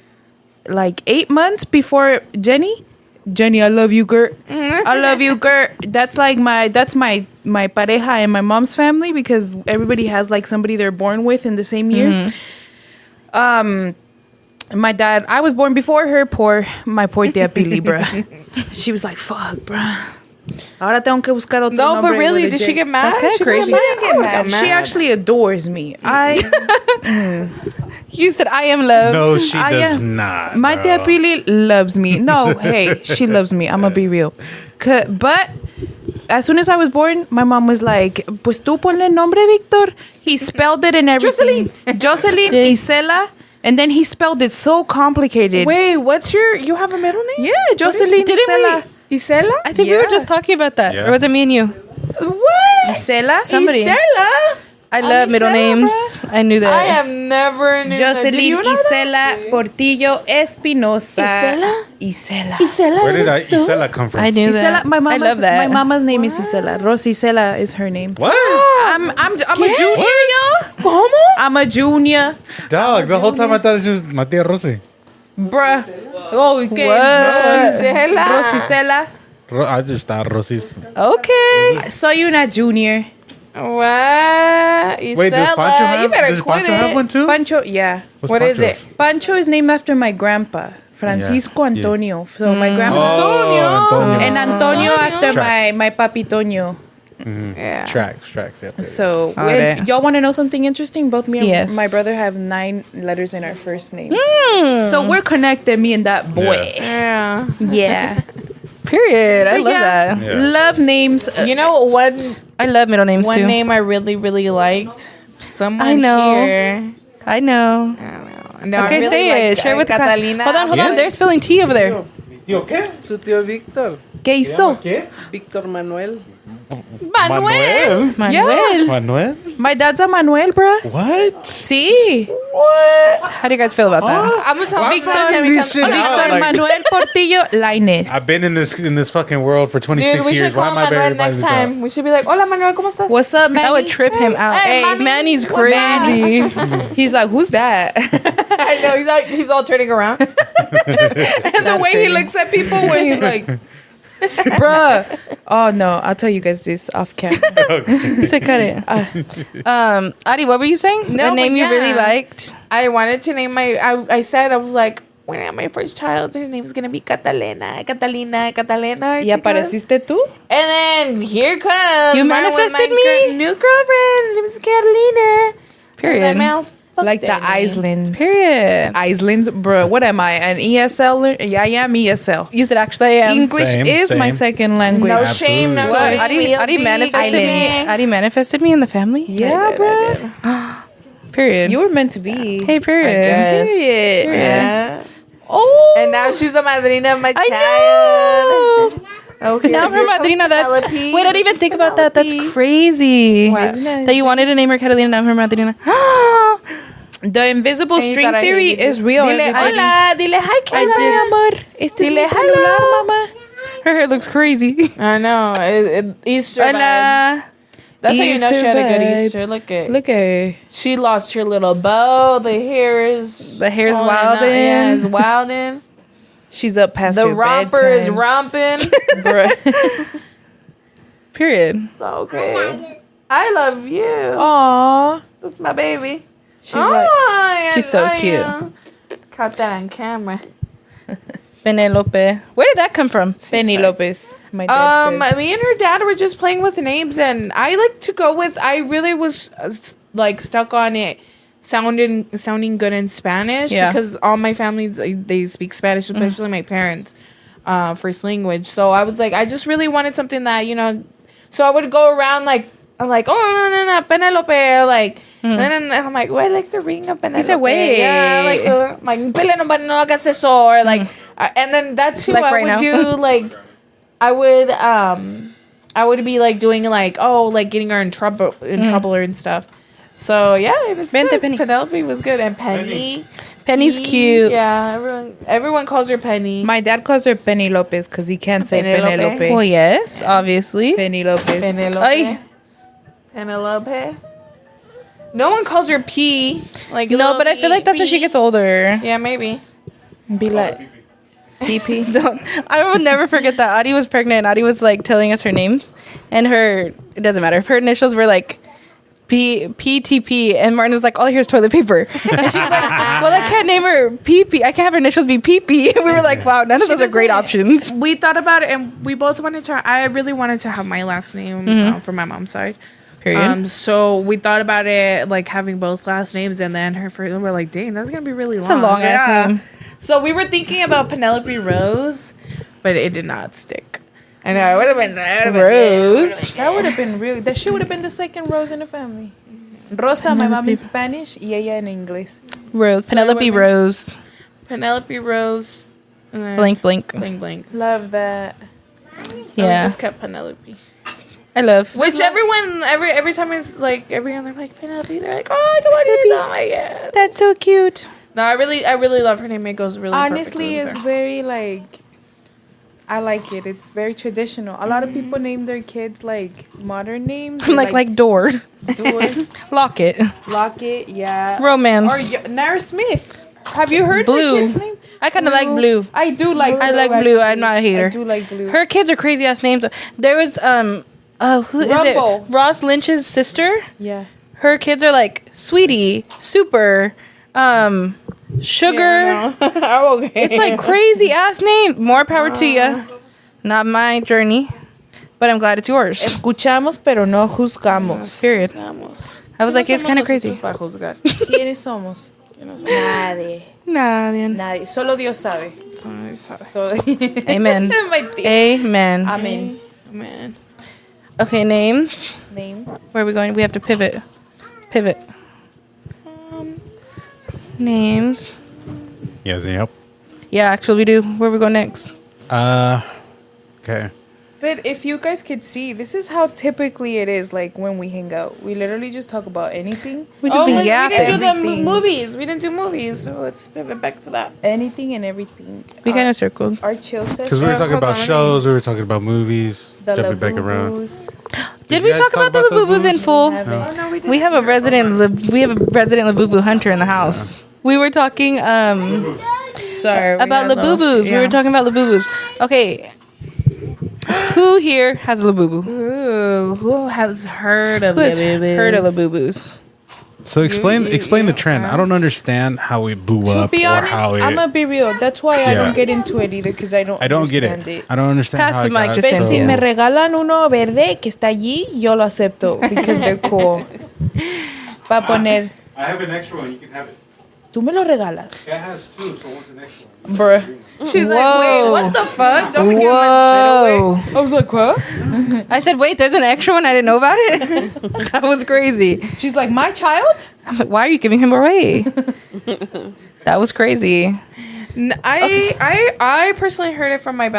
like 8 months before Jenny. Jenny, I love you, Gert. I love you, Gert. That's like my pareja in my mom's family because everybody has like somebody they're born with in the same year. My dad, I was born before her. My poor tia Pili, bruh. She was like, fuck, bruh. Ahora tengo que buscar otro No, but nombre really, with a did J. she get mad? That's kinda She crazy. got She didn't get mad. mad. She actually adores me. You said, I am love. No, she I does am- not. My bro. tia Pili loves me. No, hey, she loves me. I'm gonna be real. But as soon as I was born, my mom was like, pues tú ponle nombre, Victor. He spelled it and everything. Jocelyn Isela. And then he spelled it so complicated. Wait, you have a middle name? Yeah, Jocelyn Didn't Isela. Isela? I think we were Yeah. just talking about that. Yeah. Or was it me and you? What? Isela. Somebody. Isela? I love middle Isela, names. I knew that. I have never knew that. Did Jocelyn you know that? Isela Portillo Espinosa. Isela? Where did Isela come from? I knew that. Isela, my mama's, I love that. My mama's name is Isela. Rosy Isela is her name. What? I'm a junior, y'all. ¿Cómo? I'm a junior. Dog, the whole time I thought it was Matia Rossi. Bruh. Oh, okay. Isela. Rosicela. I just thought Rossi. Okay. Soy una junior. What? Wait, does Isela, Pancho you have, better does quit Pancho it. have one too? Pancho, yeah. What's What is Pancho's? it? Pancho is named after my grandpa, Francisco Yeah. Antonio. So my grandpa. Oh, Antonio. And Antonio after Tracks. my papi Toño. Yeah. Tracks. Yeah. So, Alright. y'all want to know something interesting? Both me and Yes. my brother have 9 letters in our first name. So we're connected, me and that boy. Yeah. Yeah. Period. I But love yeah, that. Yeah. Love names. You know one I love middle names too. name I really, really liked? Someone I know. here. I know. I don't know. No, I Okay, really say like, it. Share with the class. Catalina. Hold on. ¿Quién? There's spilling tea over there. ¿Tío qué? Tu tío Víctor. ¿Qué hizo? ¿Qué? Víctor Manuel. Manuel. Manuel. Manuel? My dad's a Manuel, bruh. What? Sí. How do you guys feel about that? I'm gonna tell I'm Victor. finding this shit out, Victor like- Manuel Portillo Lainez. I've been in this fucking world for 26 Dude, we years. should Why call am I Manuel barely finding next this out? time. We should be like, "Hola, Manuel, ¿cómo estás?" What's up, man? That would trip him out. Hey, Hey, Manny, Manny's what's that? crazy. He's like, who's that? I know he's all turning around. And the way he looks at people when he's like, bruh. Oh no, I'll tell you guys this off camera. He said, cut it. Adi, what were you saying? No, The name but you really yeah. liked? I wanted to name I said I was like, when I have my first child, his name's gonna be Catalina. I ¿Y think it was. apareciste tú? And then here comes You Martin with manifested my me? new girlfriend. Her name is Catalina. Period. Like the Islands. Period. Islands, bro. What am I? An ESL? Yeah, I am ESL. You said actually I am. English Same, is my same. second language. No Absolutely. shame, no What? shame. Adi manifested me. Adi manifested me in the family. Yeah, bro. Period. You were meant to be. Hey, period. guess. Period. Yeah. Oh. And now she's a madrina of my I child. know. Okay, Now here her comes madrina. That's Penelope. wait. I didn't even think about that. That's Penelope. crazy. What? Isn't that That you wanted to name her Catalina. Now her madrina. The invisible And you string thought I theory hated you. is real. Dile everybody. hola, dile hi, I Kayla. did, amor. Este es Dile mi celular, hello. mama. Her hair looks crazy. I know. Easter vibes. Hola. That's how you know she Easter had a good vibe. Easter. Look at. Look at her. She lost her little bow. The hair's wilding. Yeah, it's wilding. She's up past The her romper is bedtime. romping. Bruh. Period. So, okay. I love you. Aww. That's my baby. She's like, She's so cute. Caught that on camera. Penelope. Where did that come from? Penny Lopez. My dad says. Me and her dad were just playing with names, and I like to go with. I really was like stuck on it, sounding good in Spanish. Yeah. Because all my families they speak Spanish, especially my parents' first language. So I was like, I just really wanted something that So I would go around like, I'm like, oh no, Penelope, like. And then I'm like, well, I like the ring of Penelope. said, wait. Yeah, like Pele no hagas eso, or like, and then that's who Like I right would now. do. Like, I would be like doing like, oh, like getting her in trouble and stuff. So yeah, it's Vente, good. Penny. Penelope was good, and Penny. Penny's cute. Yeah, everyone calls her Penny. My dad calls her Penny Lopez because he can't say Penelope. Penelope. Well, yes, obviously. Penny Lopez. Penelope. Ay. Penelope. No one calls her P. Like No, but I feel like that's when she gets older. Yeah, maybe. Be like, PP. I will never forget that Adi was pregnant and Adi was like telling us her names, and it doesn't matter. Her initials were like PTP, and Martin was like, all I hear is toilet paper. And she was like, well, I can't name her PP. I can't have her initials be PP. And we were like, wow, none of those are great options. We thought about it, and we both wanted to. I really wanted to have my last name for my mom's side. Period. So we thought about it, like having both last names, and then her first. We're like, dang, that's gonna be really long. It's a long ass name. So we were thinking about Penelope Rose, but it did not stick. I know it would have been Rose. That would have been really. That she would have been the second Rose in the family. Rosa, my mom in Spanish, y ella en inglés. Rose. Penelope Rose. Penelope Rose. And then Blank, blank. blank, blank. Love that. So we Yeah. just kept Penelope. I love. Which everyone, every time it's like everyone, they're like Penelope. They're like, oh, come on, you know, like, yeah. That's so cute. No, I really love her name. It goes really Honestly, perfectly with it's her. very like. I like it. It's very traditional. A lot of people name their kids like modern names. I'm like door. Door, Locket. Locket, yeah. Romance. Or Nara Smith. Have you heard Blue. her kid's name? I kind of like blue. I do like. I like blue. I'm not a hater. I do like blue. Her kids are crazy ass names. There was who is Rumble. it? Ross Lynch's sister. Yeah. Her kids are like Sweetie, Super, Sugar. Yeah, no. I'm okay. It's like crazy ass name. More power to you. Not my journey, but I'm glad it's yours. Escuchamos pero no juzgamos. Period. Vamos. I was like, it's kind of crazy. Para juzgar. ¿Quiénes somos? Nadie. Nadie. Nadie. Solo Dios sabe. So, Amen. My tía. Amen. Amen. Man. Okay, names. Names. Where are we going? We have to pivot. Pivot. Names. Yes, any help? Yeah, actually we do. Where we go next? Okay. But if you guys could see, this is how typically it is. Like when we hang out, we literally just talk about anything, We just be we yapping. didn't do the Everything. movies. We didn't do movies, so let's pivot back to that. anything and everything. We kind of circled. Our chill session. Because we were talking hold about on, shows, we were talking about movies, the jumping back around. Labubus. Did you we guys talk about the those Labubus in movies? full? Haven't. We have a resident Labubu hunter in the house. We were talking Sorry. about Labubus. We were talking about Labubus. Okay. Who here has a Labubu? Ooh, who has heard of Who has Labubus? heard of Labubus? So explain the trend. I don't understand how it blew To up be or honest, how it. I'm gonna be real. That's why I Yeah. don't get into it either, because I don't get understand it. I don't understand Pass how the it mic got to But Cynthia. si so. me regalan uno verde que está allí, yo lo acepto, because they're cool. Va poner, I have an extra one. You can have it. tú me lo regalas. Cat has two, so what's the next one? Bruh. She's like, wait, what the fuck? Don't give my Whoa. shit away. I was like, what? I said, wait, there's an extra one? I didn't know about it? That was crazy. She's like, my child? I'm like, why are you giving him away? That was crazy. I personally heard it from my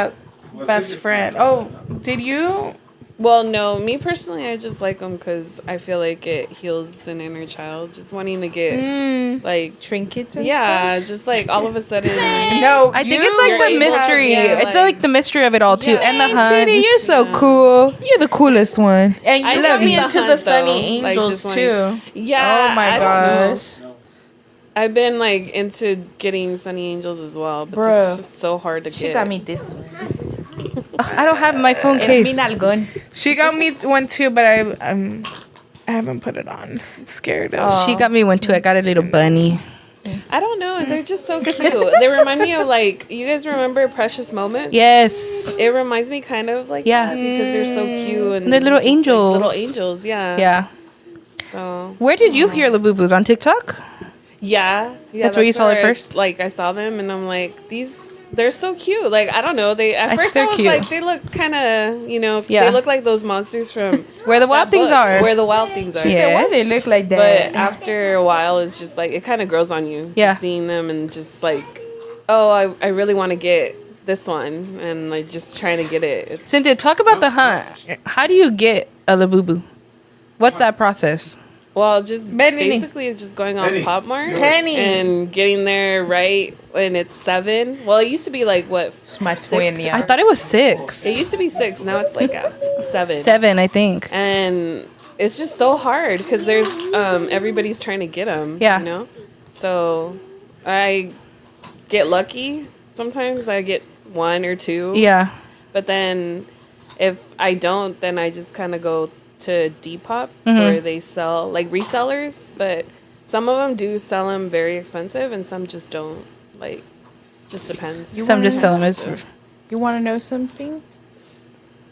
best friend. Oh, did you? Well, no, me personally, I just like them because I feel like it heals an inner child. Just wanting to get like Trinkets and yeah, just like all of a sudden. No, I think it's like You're the able to- mystery. yeah, It's like the mystery of it all, too. Yeah. And the stuff. hunt. City, you're so cool. You're the coolest one. And I you love got me the into the hunt, Sunny though. Like, Angels just wanting- too. Yeah. Oh my I don't know. gosh. I've been like into getting Sunny Angels as well, but Bruh. it's just so hard to She get. got me this one. Ugh, I don't have my phone Es case. mi nalgón. She got me one too, but I haven't put it on. I'm scared of. She got me one, too. I got a little bunny. I don't know. They're just so cute. They remind me of like you guys remember Precious Moments? Yes. It reminds me kind of like Yeah. that because they're so cute and They're little just, like, angels. little angels, yeah. Yeah. So Where did you hear Labubus? On TikTok? yeah, That's where you saw it I- first? Like I saw them and I'm like they're so cute. Like I don't know. They I at think first they're I was cute. like they look kind of Yeah. they look like those monsters from Where the wild that things book, are. Where the wild things are. She said, why they Yes. look like But that? after a while, it's just like it kind of grows on you. Yeah. Just seeing them and just like, oh, I really want to get this one, and like just trying to get it. It's, Cynthia, talk about the hunt. How do you get a Labubu? What's that process? well, just Benny. basically it's just going on Pop Mart Penny. and getting there right when it's 7. Well, it used to be like what? It's my 6? twin, yeah. I thought it was 6. It used to be 6. Now it's like at 7. 7, I think. And it's just so hard because there's everybody's trying to get them. Yeah. You know, so I get lucky. Sometimes I get 1 or 2. Yeah. But then if I don't, then I just kind of go to Depop Mm-hmm. where they sell like resellers. But some of them do sell them very expensive, and some just don't. Like, just depends. Some just sell them as. You want to know something?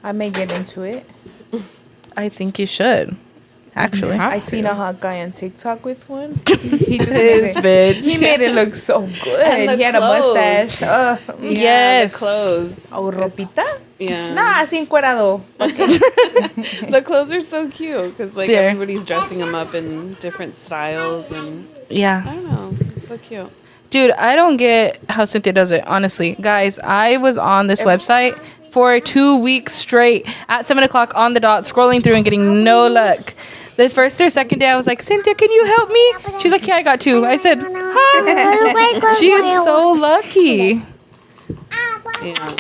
I may get into it. I think you should. Actually. I seen a hot guy on TikTok with one. He just made His it, bitch. he made it look so good. And the He had a clothes. mustache. Yeah, Yes. the clothes. Oh, ropita? Yeah. Nah, así encuerado. The clothes are so cute because like They're- everybody's dressing them up in different styles, and I Yeah. don't know, it's so cute. Dude, I don't get how Cynthia does it, honestly. Guys, I was on this website for 2 weeks straight at 7 o'clock on the dot, scrolling through and getting no luck. The first or second day, I was like, Cynthia, can you help me? She's like, yeah, I got 2. I said, huh? She is so lucky. Yeah.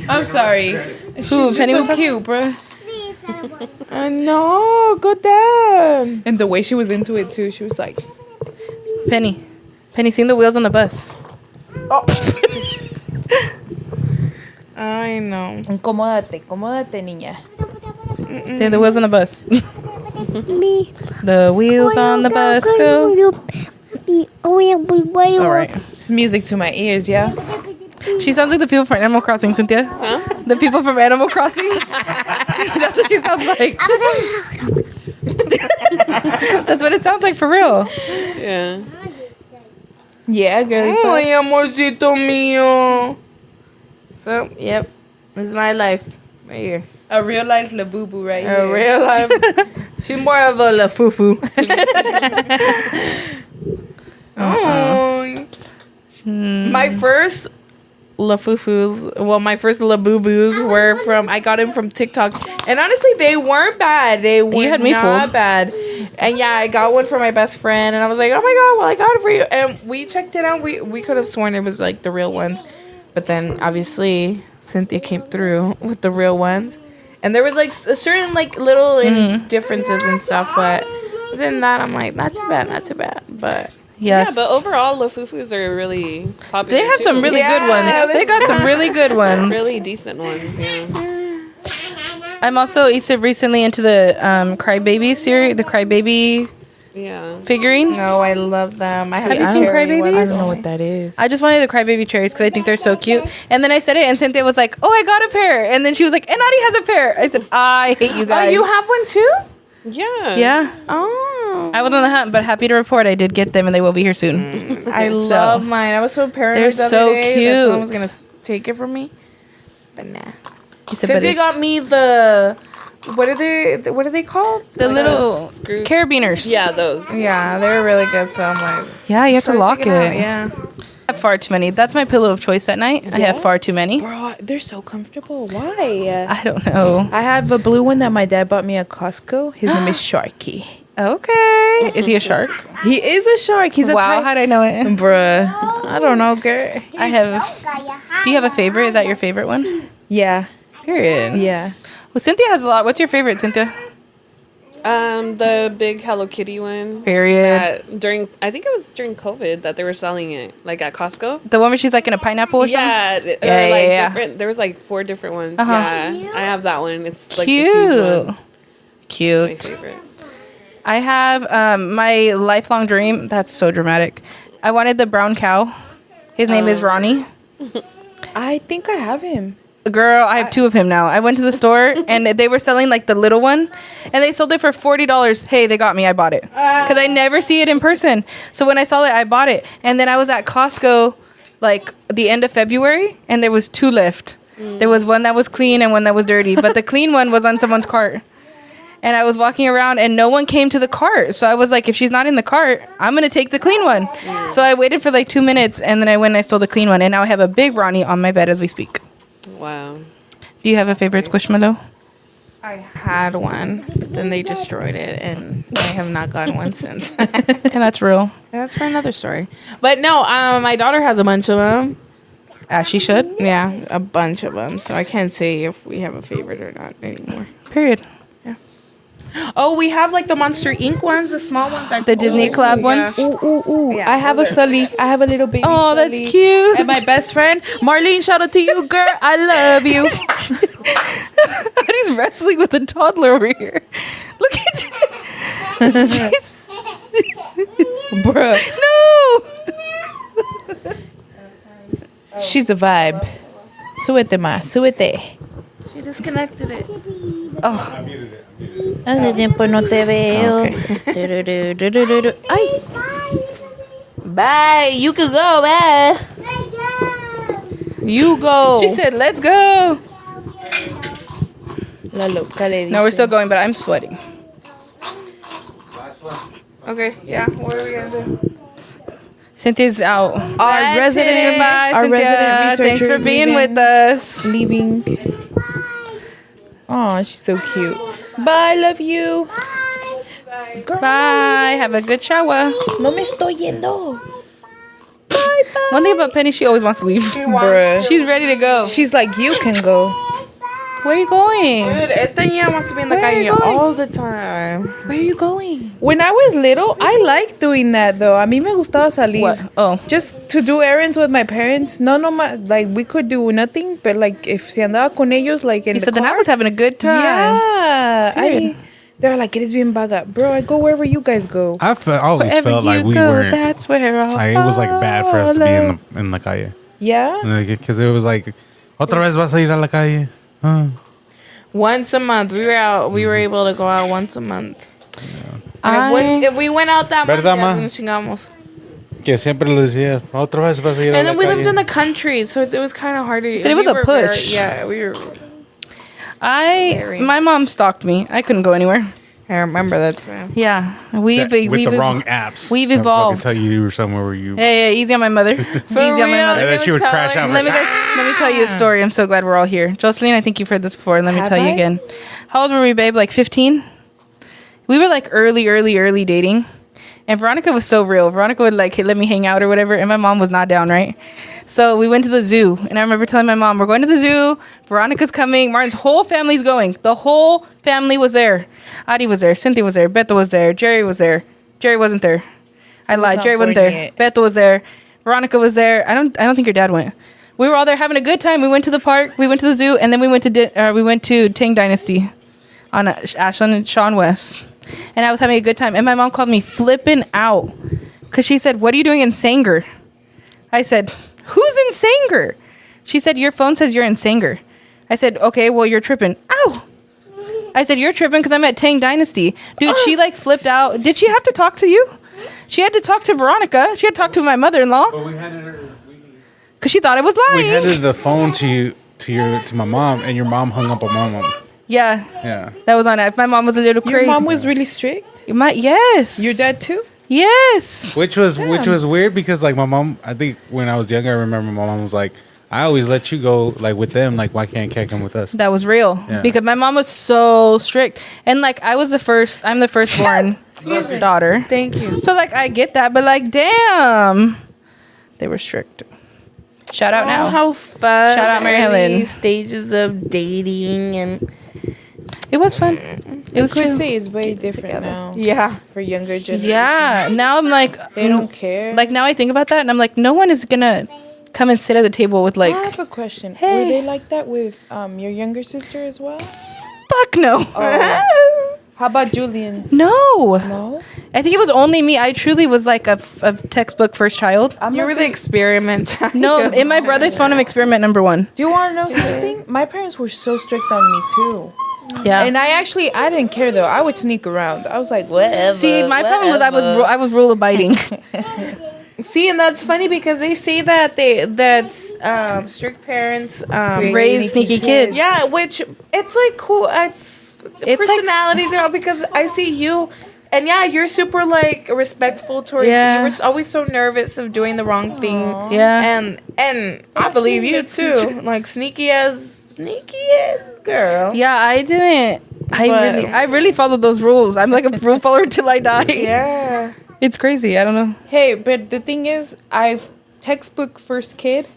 I'm sorry. Who, Penny was so cute, bro. I know. Go down. And the way she was into it, too. She was like, Penny. Penny, seen the wheels on the bus. I know. Acomódate, acomódate, niña. See the wheels on the bus. Me. The wheels on the bus go. All right. It's music to my ears, yeah? She sounds like the people from Animal Crossing, Cynthia. Huh? The people from Animal Crossing. That's what she sounds like. That's what it sounds like for real. Yeah. Yeah, girl. Ay, amorcito mío. So, yep. This is my life. Right here. A real life Labubu right A here. real life. She's more of a la fufu. Oh. My first Lafufus. Well, my first Labubus were from. I got them from TikTok, and honestly, they weren't bad. They were You had me not fooled. bad. And yeah, I got one for my best friend, and I was like, oh my god, well, I got it for you. And we checked it out. We could have sworn it was like the real ones, but then obviously Cynthia came through with the real ones, and there was like a certain like little differences and stuff, but other than that, I'm like, not too bad, But Yes. Yeah, but overall, Lafufus are really popular. They have some really good ones. They got some really good ones. really decent ones. Yeah. I'm also recently into the Crybaby series, the Crybaby Yeah. figurines. no, I love them. I Have you the seen cherry Crybabies? ones. I don't know what that is. I just wanted the Crybaby cherries because I think they're so cute. And then I said it, and Cynthia was like, "Oh, I got a pair." And then she was like, "And Audie has a pair." I said, "I hate you Oh, guys." you have one too? Yeah. Yeah. Oh, I was on the hunt, but happy to report I did get them, and they will be here soon. I So, love mine. I was so paranoid they're the other so day that someone was cute. gonna take it from me, but nah. He said, but Cynthia got me the what are they called? the little screw- carabiners. Yeah, those. Yeah, they're really good. So I'm like, Yeah, you have to try lock check it. out. Yeah. I have far too many. That's my pillow of choice at night. I have far too many. Bro, they're so comfortable. Why? I don't know. I have a blue one that my dad bought me at Costco. His name is Sharky. Okay. Is he a shark? He is a shark. He's a Wow, how did I know it? Bruh. I don't know, girl. I have. Do you have a favorite? Is that your favorite one? Yeah. Period. Yeah. Well, Cynthia has a lot. What's your favorite, Cynthia? The big Hello Kitty one. Period. I think it was during COVID that they were selling it, like at Costco. The one where she's like in a pineapple or something? Yeah, Yeah. different. There was like 4 different ones. Uh-huh. Yeah, I have that one. It's like the huge one. Cute. It's my favorite. I have my lifelong dream. That's so dramatic. I wanted the brown cow. His name is Ronnie. I think I have him. Girl, I have 2 of him now. I went to the store and they were selling like the little one and they sold it for $40. Hey, they got me. I bought it because I never see it in person. So when I saw it, I bought it. And then I was at Costco like the end of February and there was 2 left. There was one that was clean and one that was dirty, but the clean one was on someone's cart. And I was walking around and no one came to the cart. So I was like, if she's not in the cart, I'm going to take the clean one. So I waited for like 2 minutes and then I went and I stole the clean one. And now I have a big Ronnie on my bed as we speak. Wow. Do you have a favorite Squishmallow? I had one, but then they destroyed it, and I have not gotten one since. And that's real. That's for another story. But no, my daughter has a bunch of them. As she should. Yeah, a bunch of them. So I can't say if we have a favorite or not anymore. Period. Oh, we have like the Monster Inc. ones, the small ones. The Disney Club ones? Ooh. Yeah, I have a Sully. I have a little baby Oh, Sully. that's cute. And my best friend, Marlene, shout out to you, girl. I love you. He's wrestling with a toddler over here. Look at you. Jeez. Bruh. No. She's a vibe. Súbete más, súbete. She disconnected it. Hace tiempo no te veo. Ay. Bye. You can go. Bye. You go. She said, let's go. La loca le No, we're dice. still going, but I'm sweating. Okay. Yeah. What are we gonna do? Cynthia's out. Our resident- Goodbye, our Cynthia. resident Thanks for researcher is being leaving. with us. Leaving. Oh, she's so cute. Bye, love you. Bye. Have a good shower. No me estoy yendo. One thing about Penny, she always wants to leave. Bruh. She's ready to go. She's like, you can go. Where are you going? Dude, esta niña wants to be in the Where are calle you going? all the time. Where are you going? When I was little, I liked doing that though. A mí me gustaba salir. What? Oh. Just to do errands with my parents. No, like we could do nothing, but like if se andaba con ellos, like in He the said, then I car. was having a good time. Yeah. Period. They're like, eres bien vaga. Bro, I go wherever you guys go. I always Wherever felt like you we go, weren't. that's where I'll Like, it was like bad for us to be follow. in the calle. Yeah? Because it was like, otra vez vas a ir a la calle. Once a month, we were out. We were able to go out once a month. I- If we went out that month, ¿Verdad, ya ma? nos chingamos. Que siempre le decía, otra vez vas a ir a And la then we calle. lived in the country, so it was kind of hard to. said it was we a were push. yeah, we were. my mom stalked me. I couldn't go anywhere. I remember that time. Yeah, With the wrong apps. We've I'll fucking evolved. tell you were somewhere where you. Yeah, easy on my mother. Easy on my real? mother. And then she would crash out. Let me tell you a story. I'm so glad we're all here. Jocelyn, I think you've heard this before. And let me tell you again. How old were we, babe? Like 15? We were like early dating. And Veronica was so real. Veronica would like, hey, let me hang out or whatever. And my mom was not down, right? So we went to the zoo. And I remember telling my mom, we're going to the zoo. Veronica's coming. Martin's whole family's going. The whole family was there. Adi was there. Cynthia was there. Beto was there. Jerry was there. Jerry wasn't there. I lied. Jerry wasn't there. Beto was there. Veronica was there. I don't think your dad went. We were all there having a good time. We went to the park. We went to the zoo. And then we went to Tang Dynasty on Ashland and Sean West. And I was having a good time. And my mom called me flipping out. Because she said, what are you doing in Sanger? I said, who's in Sanger? She said, your phone says you're in Sanger. I said, okay, well, you're tripping. Ow! I said, you're tripping because I'm at Tang Dynasty. Dude, she like flipped out. Did she have to talk to you? She had to talk to Veronica. She had to talk to my mother-in-law. But we handed her. Because she thought I was lying. We handed the phone to my mom, and your mom hung up on my mom. Yeah. That was on it. My mom was a little crazy. Your mom was really strict? Yes. Your dad too? Yes. Which was weird because like my mom, I think when I was younger, I remember my mom was like, I always let you go like with them. Like, why can't Kat come with us? That was real. Yeah. Because my mom was so strict. And like I'm the firstborn daughter. Thank you. So like I get that, but like damn. They were strict. Shout out now. How fun. Shout out Mary Helen. Stages of dating and It was fun. It was I could chill. say it's way different now. yeah. For younger generations. Yeah. Now I'm like They don't care. Like now I think about that and I'm like, no one is gonna come and sit at the table with like I have a question. Hey. Were they like that with your younger sister as well? fuck no. Oh. How about Julian? No. No? I think it was only me. I truly was like a textbook first child. You were the experiment. No, in my brother's phone, I'm experiment number 1. Do you want to know something? My parents were so strict on me too. Yeah. And I didn't care though. I would sneak around. I was like, whatever. See, my problem was I was rule abiding. See, and that's funny because they say that strict parents Raise sneaky kids. Yeah, which it's like cool. It's personalities, you know, because I see you, and yeah, you're super like respectful towards. Yeah. You were always so nervous of doing the wrong thing. Yeah. and I believe you too. Like sneaky as girl. Yeah, I didn't. I really followed those rules. I'm like a rule follower till I die. Yeah. It's crazy. I don't know. Hey, but the thing is, I've textbook first kid,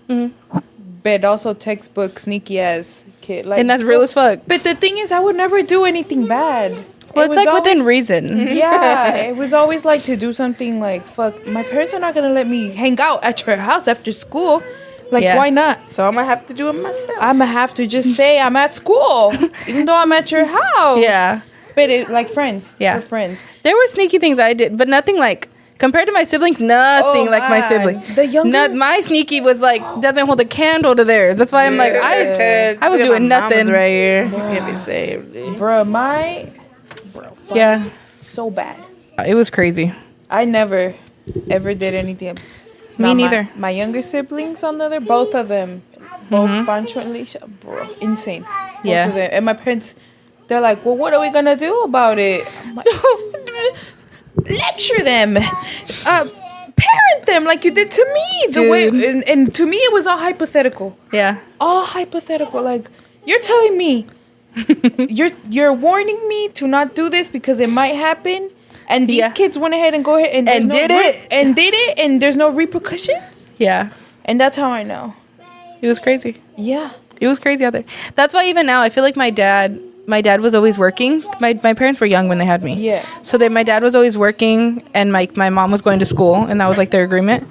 but also textbook sneaky ass kid. Like, And that's real as fuck. But the thing is, I would never do anything bad. Well, it's was like within always- reason. Yeah, it was always like to do something like, fuck, my parents are not gonna let me hang out at your house after school. Like, Yeah. why not? So I'm gonna have to do it myself. I'm gonna have to just say I'm at school, even though I'm at your house. Yeah. But like friends. Yeah. We're friends. There were sneaky things I did, but nothing like compared to my siblings. Nothing Oh, like my man. siblings. The younger- My sneaky was like doesn't hold a candle to theirs. That's why I'm like I was doing nothing. Right here. Get me saved. Bro, Yeah, so bad. it was crazy. I never ever did anything. Me neither. My younger siblings on the other, both of them, both Pancho and Lisha, bro, insane. Both Yeah. of them. And my parents, they're like, well, what are we gonna do about it? I'm like, lecture them, parent them like you did to me. The way, Dude. and to me, it was all hypothetical. Yeah, All hypothetical. Like you're telling me, you're warning me to not do this because it might happen. And these Yeah. kids went ahead and go ahead and there's And did it. and there's no repercussions. yeah. And that's how I know. It was crazy. Yeah. It was crazy out there. That's why even now I feel like my dad was always working. My parents were young when they had me. Yeah. So that my dad was always working and my mom was going to school and that was like their agreement.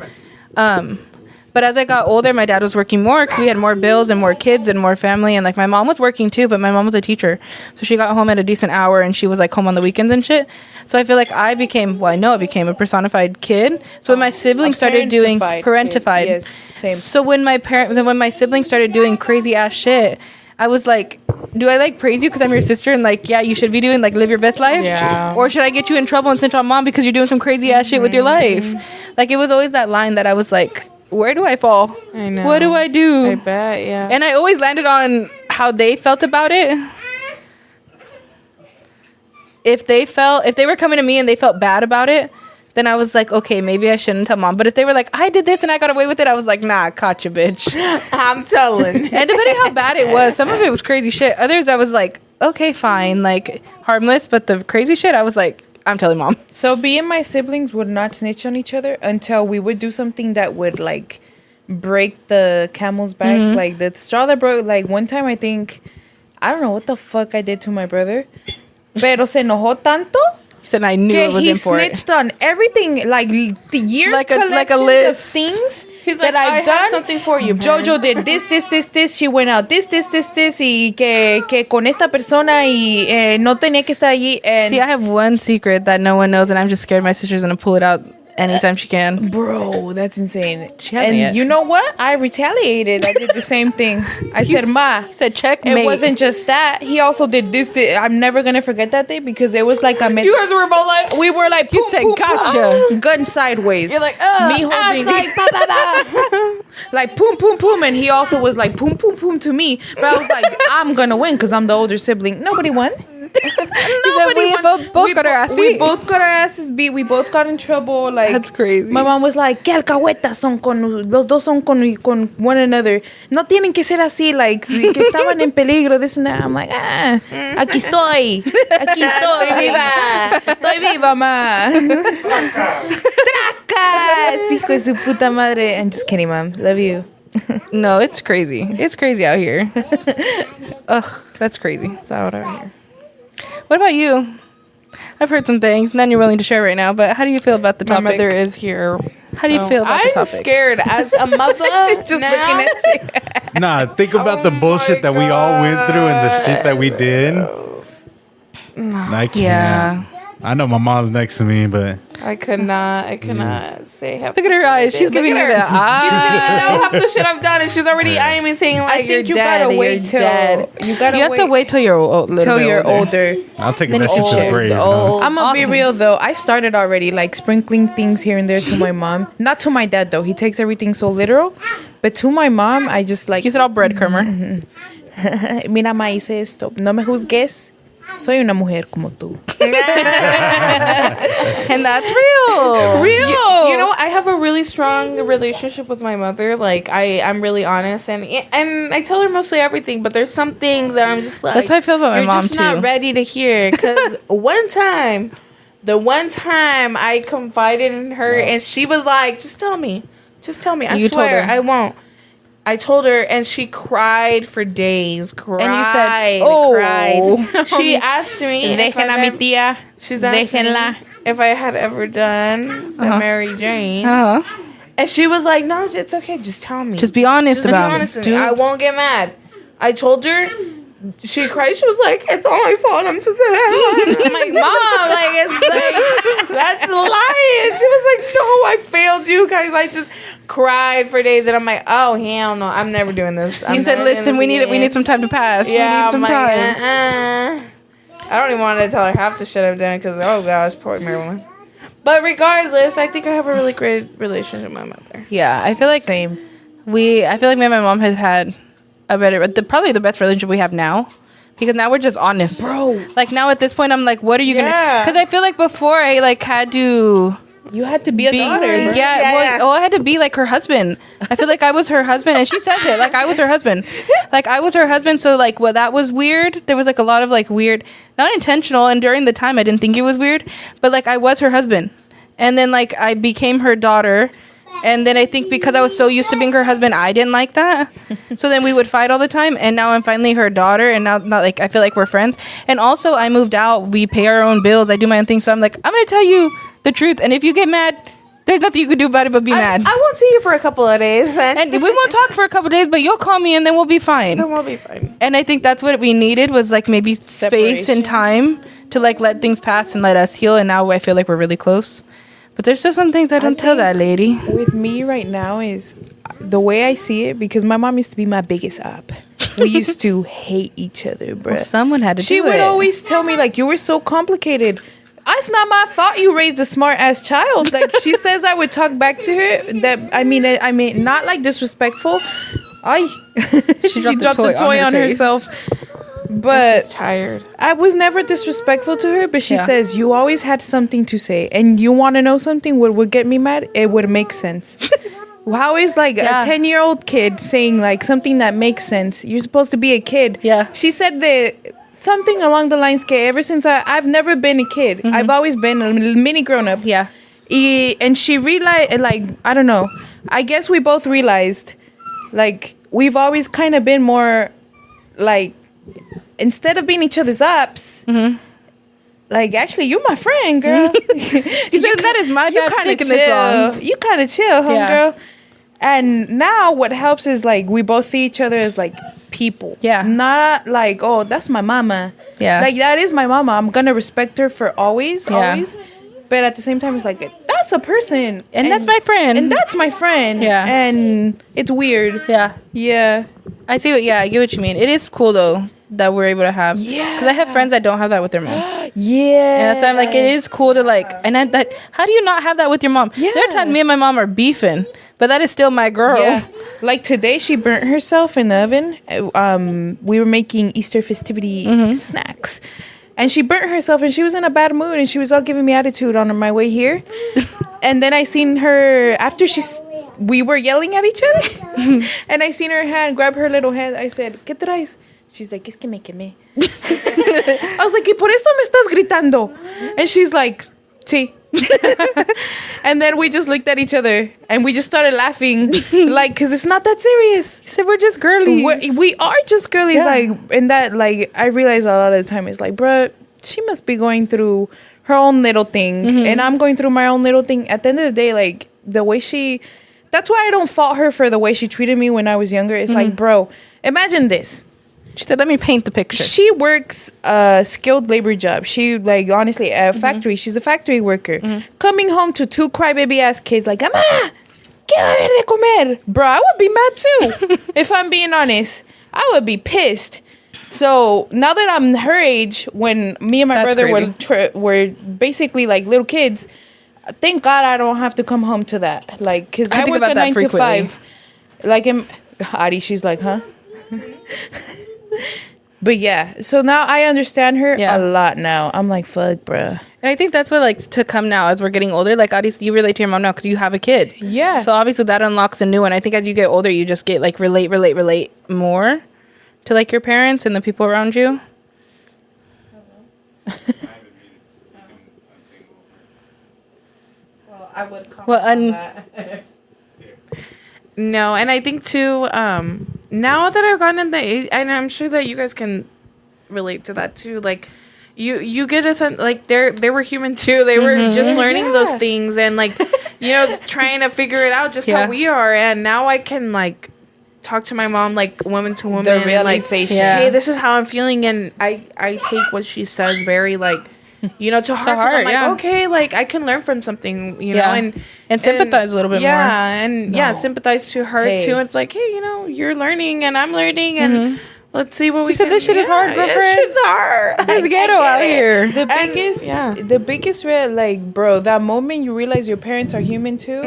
But as I got older, my dad was working more because we had more bills and more kids and more family. And like my mom was working too, but my mom was a teacher. So she got home at a decent hour and she was like home on the weekends and shit. So I feel like I became a personified kid. So when my siblings started doing parentified. Yes, same. So when my siblings started doing crazy ass shit, I was like, do I like praise you because I'm your sister and like, yeah, you should be doing like live your best life? Yeah. Or should I get you in trouble and send you on mom because you're doing some crazy ass shit with your life? Like it was always that line that I was like, where do I fall? I know. What do I do? I bet, yeah. And I always landed on how they felt about it. if they were coming to me and they felt bad about it, then I was like, okay, maybe I shouldn't tell mom. But if they were like, I did this and I got away with it, I was like, nah, caught you, bitch. I'm telling. And depending how bad it was, some of it was crazy shit. Others, I was like, okay, fine, like harmless. But the crazy shit, I was like, I'm telling mom. So me and my siblings would not snitch on each other until we would do something that would like break the camel's back. Mm-hmm. Like the straw that broke. Like one time, I think, I don't know what the fuck I did to my brother, pero se enojó tanto. He said I knew it was he in for it. snitched on everything, like the years Like a collections list. of things. He's like, that I've I done. have something for you. Jojo did this. She went out this, y que con esta persona y no tenía que estar allí. And See, I have one secret that no one knows, and I'm just scared my sister's gonna pull it out anytime she can. bro, that's insane. She hasn't And yet. you know what? I retaliated. I did the same thing. I said, Ma, He said, check. it wasn't just that. He also did this. I'm never gonna forget that day because it was like You guys were both like, we were like, You boom, said, boom, gotcha. boom, gun sideways. you're like, Me holding outside, ba, ba, ba. like boom, boom, boom, and he also was like boom, boom, boom to me. But I was like, I'm gonna win because I'm the older sibling. Nobody won. We both got our ass We beat. both got our asses beat. We both got in trouble. Like That's crazy. My mom was like, "¿Qué alcahuetas son con los dos son con one another? No tienen que ser así. Like que estaban en peligro. This and that." I'm like, aquí estoy, estoy viva, ma. Tracas, hijo de su puta madre. I'm just kidding, mom. Love you. No, it's crazy. It's crazy out here. Ugh, that's crazy. It's out out here. What about you? I've heard some things, none you're willing to share right now, but how do you feel about the My topic? mother is here. How do you feel about the I'm topic? scared as a mother. She's just looking at you. Nah, think about the bullshit that we all went through and the shit that we did. I can't. Yeah. I know my mom's next to me, but I could not say half. Look at her eyes. She's giving you the She doesn't eye. know half the shit I've done, and she's already eyeing me saying like, I think you "You're dead, gotta you're wait till dead." you gotta You have to wait till you're older. I'll take Then that shit to the old, grave. old. I'm gonna be Awesome. real though. I started already like sprinkling things here and there to my mom. Not to my dad though. He takes everything so literal. But to my mom, I just like. You said all breadcrumber. Mira, ma, hice esto. No me juzgues. Soy una mujer como tú. And that's real. You know, I have a really strong relationship with my mother. Like, I'm really honest, and I tell her mostly everything. But there's some things that I'm just like, That's how I feel about my you're mom, just too. not ready to hear. Because the one time I confided in her, and she was like, just tell me. I You told swear her. I won't. I told her, and she cried for days. Cried, And you said, "Oh." cried. She asked me. if Déjenla, I've mi ever- tía. She's asked me Déjenla. if I had ever done the Mary Jane. Uh-huh. And she was like, "No, it's okay. Just tell me. Just be honest Just be about honest it. with me. I won't get mad." I told her. She cried. She was like, "It's all my fault. I'm just." I'm like, "Mom, like it's like that's lying." She was like, "No, I failed you guys. I just cried for days." And I'm like, "Oh hell no, I'm never doing this." You said, "Listen, we need some time to pass. Yeah, we need some I'm like, time." I don't even want to tell her half the shit I've done because, oh gosh, poor Marilyn. But regardless, I think I have a really great relationship with my mother. Yeah, I feel like Same. I feel like me and my mom have had a better, probably the best relationship we have now. Because now we're just honest. Bro. Like now at this point, I'm like, what are you going to, Yeah. because I feel like before I like had to You had to be a daughter. yeah, bro. Yeah. I had to be like her husband. I feel like I was her husband, and she says it like I was her husband. Like I was her husband, so like that was weird. There was like a lot of like weird, not intentional, and during the time I didn't think it was weird, but like I was her husband, and then like I became her daughter, and then I think because I was so used to being her husband, I didn't like that. So then we would fight all the time, and now I'm finally her daughter, and now not like I feel like we're friends. And also I moved out. We pay our own bills. I do my own thing, so I'm like I'm gonna tell you the truth, and if you get mad, there's nothing you can do about it but be mad. I won't see you for a couple of days, And we won't talk for a couple days, but you'll call me and then we'll be fine. then we'll be fine. And I think that's what we needed was like maybe space and time to like let things pass and let us heal. And now I feel like we're really close. But there's still some things I don't tell that lady. With me right now is the way I see it, because my mom used to be my biggest up. We used to hate each other, bro. Well, someone had to She do would it. always tell me like, you were so complicated. It's not my fault you raised a smart ass child. Like she says, I would talk back to her. That I mean, not like disrespectful. She dropped the toy on face. herself. But She's tired. I was never disrespectful to her, but she Yeah. says, you always had something to say. And you want to know something? What would get me mad? It would make sense. How is like Yeah. a 10-year-old kid saying like something that makes sense? You're supposed to be a kid. Yeah. She said that something along the lines, que ever since I've never been a kid. I've always been a mini grown-up. Yeah. And she realized, like, I don't know. I guess we both realized, like, we've always kind of been more, like, instead of being each other's ups, like, actually, you're my friend, girl. She said, that is my bad for taking this long. You kind of chill, Yeah. homegirl. And now what helps is, like, we both see each other as, like, people. Yeah. Not like, oh, that's my mama. Yeah. Like, that is my mama. I'm going to respect her for always, Yeah. always. But at the same time, it's like, that's a person. And that's my friend. And that's my friend. Yeah. And it's weird. Yeah. Yeah. I see what, yeah, I get what you mean. It is cool though that we're able to have. Yeah. Because I have friends that don't have that with their mom. Yeah. And that's why I'm like, it is cool to like, and that, how do you not have that with your mom? Yeah. There are times me and my mom are beefing, but that is still my girl. Yeah. Like today, she burnt herself in the oven. We were making Easter festivity snacks. And she burnt herself and she was in a bad mood and she was all giving me attitude on my way here. And then I seen her after we were yelling at each other. And I seen her hand grab her little hand. I said, ¿Qué traes? She's like, es que me quemé. I was like, ¿y por eso me estás gritando? And she's like, sí. And then we just looked at each other and we just started laughing, like, because it's not that serious. You said we're just girlies. We are just girlies, Yeah. like, and that, like, I realize a lot of the time it's like, bruh, she must be going through her own little thing, and I'm going through my own little thing. At the end of the day, like, the way that's why I don't fault her for the way she treated me when I was younger. It's like, bro, imagine this. She said, let me paint the picture. She works a skilled labor job. She, like, honestly, at a factory. She's a factory worker. Coming home to two crybaby ass kids, like, Ama, ¿qué va a haber de comer? Bro, I would be mad too. If I'm being honest, I would be pissed. So now that I'm her age, when me and my That's brother were basically like little kids, thank God I don't have to come home to that. Like, because I think work about a that 9 to frequently. 5. Like, Adi, she's like, huh? But yeah, so now I understand her Yeah. a lot now. I'm like, fuck, bruh. And I think that's what like to come now as we're getting older. Like obviously you relate to your mom now because you have a kid. Yeah. So obviously that unlocks a new one. I think as you get older, you just get like relate more to like your parents and the people around you. Well, I would comment Well, on that. No, and I think too, now that I've gotten in the age, and I'm sure that you guys can relate to that too, like you get a sense like they were human too. They were just learning those things and like, you know, trying to figure it out just Yeah. how we are. And now I can like talk to my mom like woman to woman. The and, like, realization. Yeah. hey, this is how I'm feeling, and I take what she says very like, you know, to heart. 'Cause heart, I'm like, yeah. okay, like I can learn from something, you know, Yeah. And sympathize a little bit more. yeah, and yeah, sympathize to her Hey. too. It's like, hey, you know, you're learning and I'm learning, and let's see what we said can. this shit is hard, girlfriend. This shit's hard. It's ghetto out here. The biggest, yeah. the biggest, like, bro, that moment you realize your parents are human too.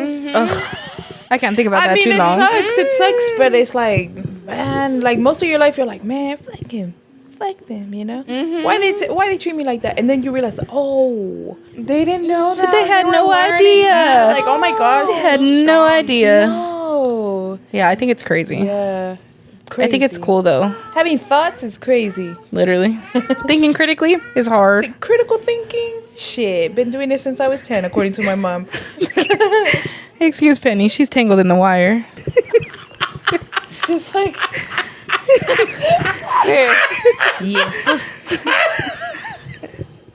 I can't think about I that mean, too it long. sucks. It sucks, but it's like, man, like most of your life, you're like, man, fuck him, fuck them, you know? Why they treat me like that? And then you realize, oh, They didn't know So that. they had were no learning. idea. Yeah, like, oh my gosh, I had no idea. no, Yeah, I think it's crazy. yeah, I think it's crazy. cool though. Having thoughts is crazy. Literally, thinking critically is hard. Critical thinking, shit. Been doing this since I was 10, according to my mom. Excuse Penny, she's tangled in the wire. She's like, yes,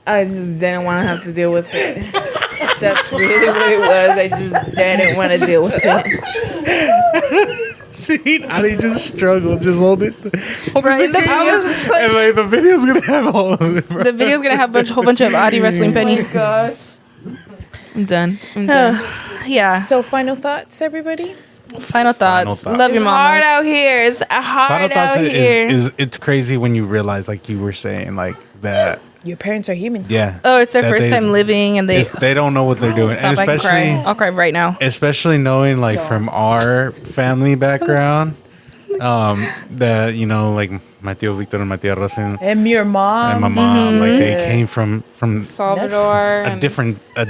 I just didn't want to have to deal with it. That's really what it was. I just didn't want to deal with it. See, I just struggled. Just hold it. Hold Right, it. the videos- And like the video's gonna have all of it. Bro. The video's gonna have a whole bunch of Adi wrestling Penny. Gosh, I'm done. I'm done. Yeah. so final thoughts, everybody? Final thoughts. thoughts. Love your It's mom. hard out here. It's Final hard thoughts out here. is it's crazy when you realize, like you were saying, like that. Your parents are human. Yeah. Oh, it's their that first they- time living, and they don't know what they're doing, and Stop, I can cry. especially I'll cry right now. especially knowing like from our family background, That like my tío Victor and my tía Rosa And your mom. and my mom, like they came from Salvador. a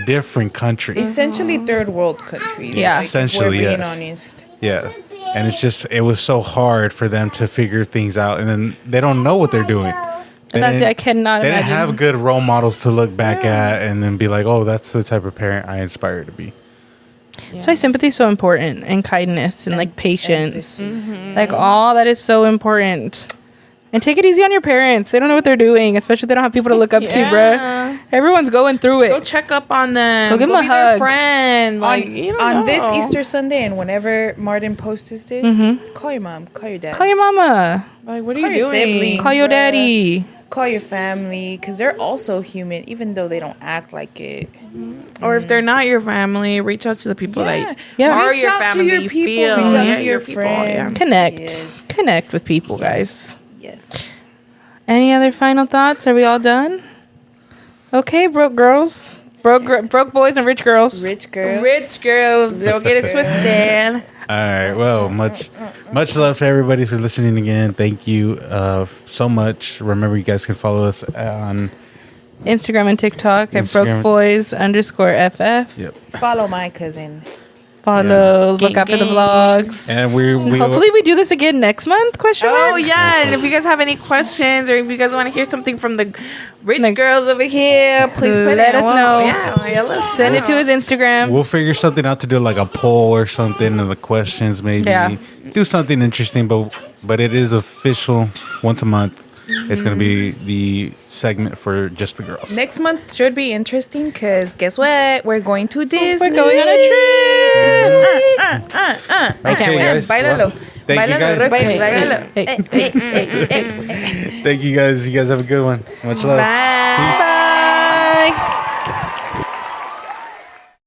different country. Essentially third world countries. Yeah. Like, Essentially, if we're being yes. honest. Yeah. And it was so hard for them to figure things out, and then they don't know what they're doing. And that's it. I cannot They imagine. didn't have good role models to look back at and then be like, oh, that's the type of parent I aspire to be. That's why sympathy is so important, and kindness, and like patience. Like all that is so important. And take it easy on your parents. They don't know what they're doing, especially if they don't have people to look up to, bruh. Everyone's going through it. Go check up on them. Go give them a be their hug. friend. Like, you don't On know. this Easter Sunday, and whenever Martin posts this, call your mom, call your dad, Call your mama. Like, what are call you your doing? sibling. Call your Bruh. daddy. call your family, because they're also human, even though they don't act like it. Or if they're not your family, reach out to the people that are reach your out family. to your people, feel. reach out Yeah, to your people, friends. Connect. Yes. Connect with people, guys. Yes. Any other final thoughts? Are we all done? Okay, broke girls. Broke boys and rich girls. Rich girl. Rich girls, don't get it twisted. All right. Well, much love to everybody for listening again. Thank you so much. Remember, you guys can follow us on Instagram and TikTok at Instagram. brokeboys_FF. Yep. Follow my cousin. Follow, look Gang, out for the gang. vlogs. And we Hopefully we do this again next month? Question mark? Oh yeah, and if you guys have any questions or if you guys want to hear something from the rich Like, girls over here, please put let it. us know. Yeah, let us Send it to his Instagram. we'll figure something out to do, like a poll or something, and the questions maybe. Yeah. Do something interesting, but it is official once a month. It's gonna be the segment for just the girls. Next month should be interesting because guess what? We're going to Disney. We're going on a trip. Okay, can't wait. guys. Bailalo. Thank you guys. Bailalo. Hey. Thank you guys. You guys have a good one. Much love. Bye. Peace. Bye.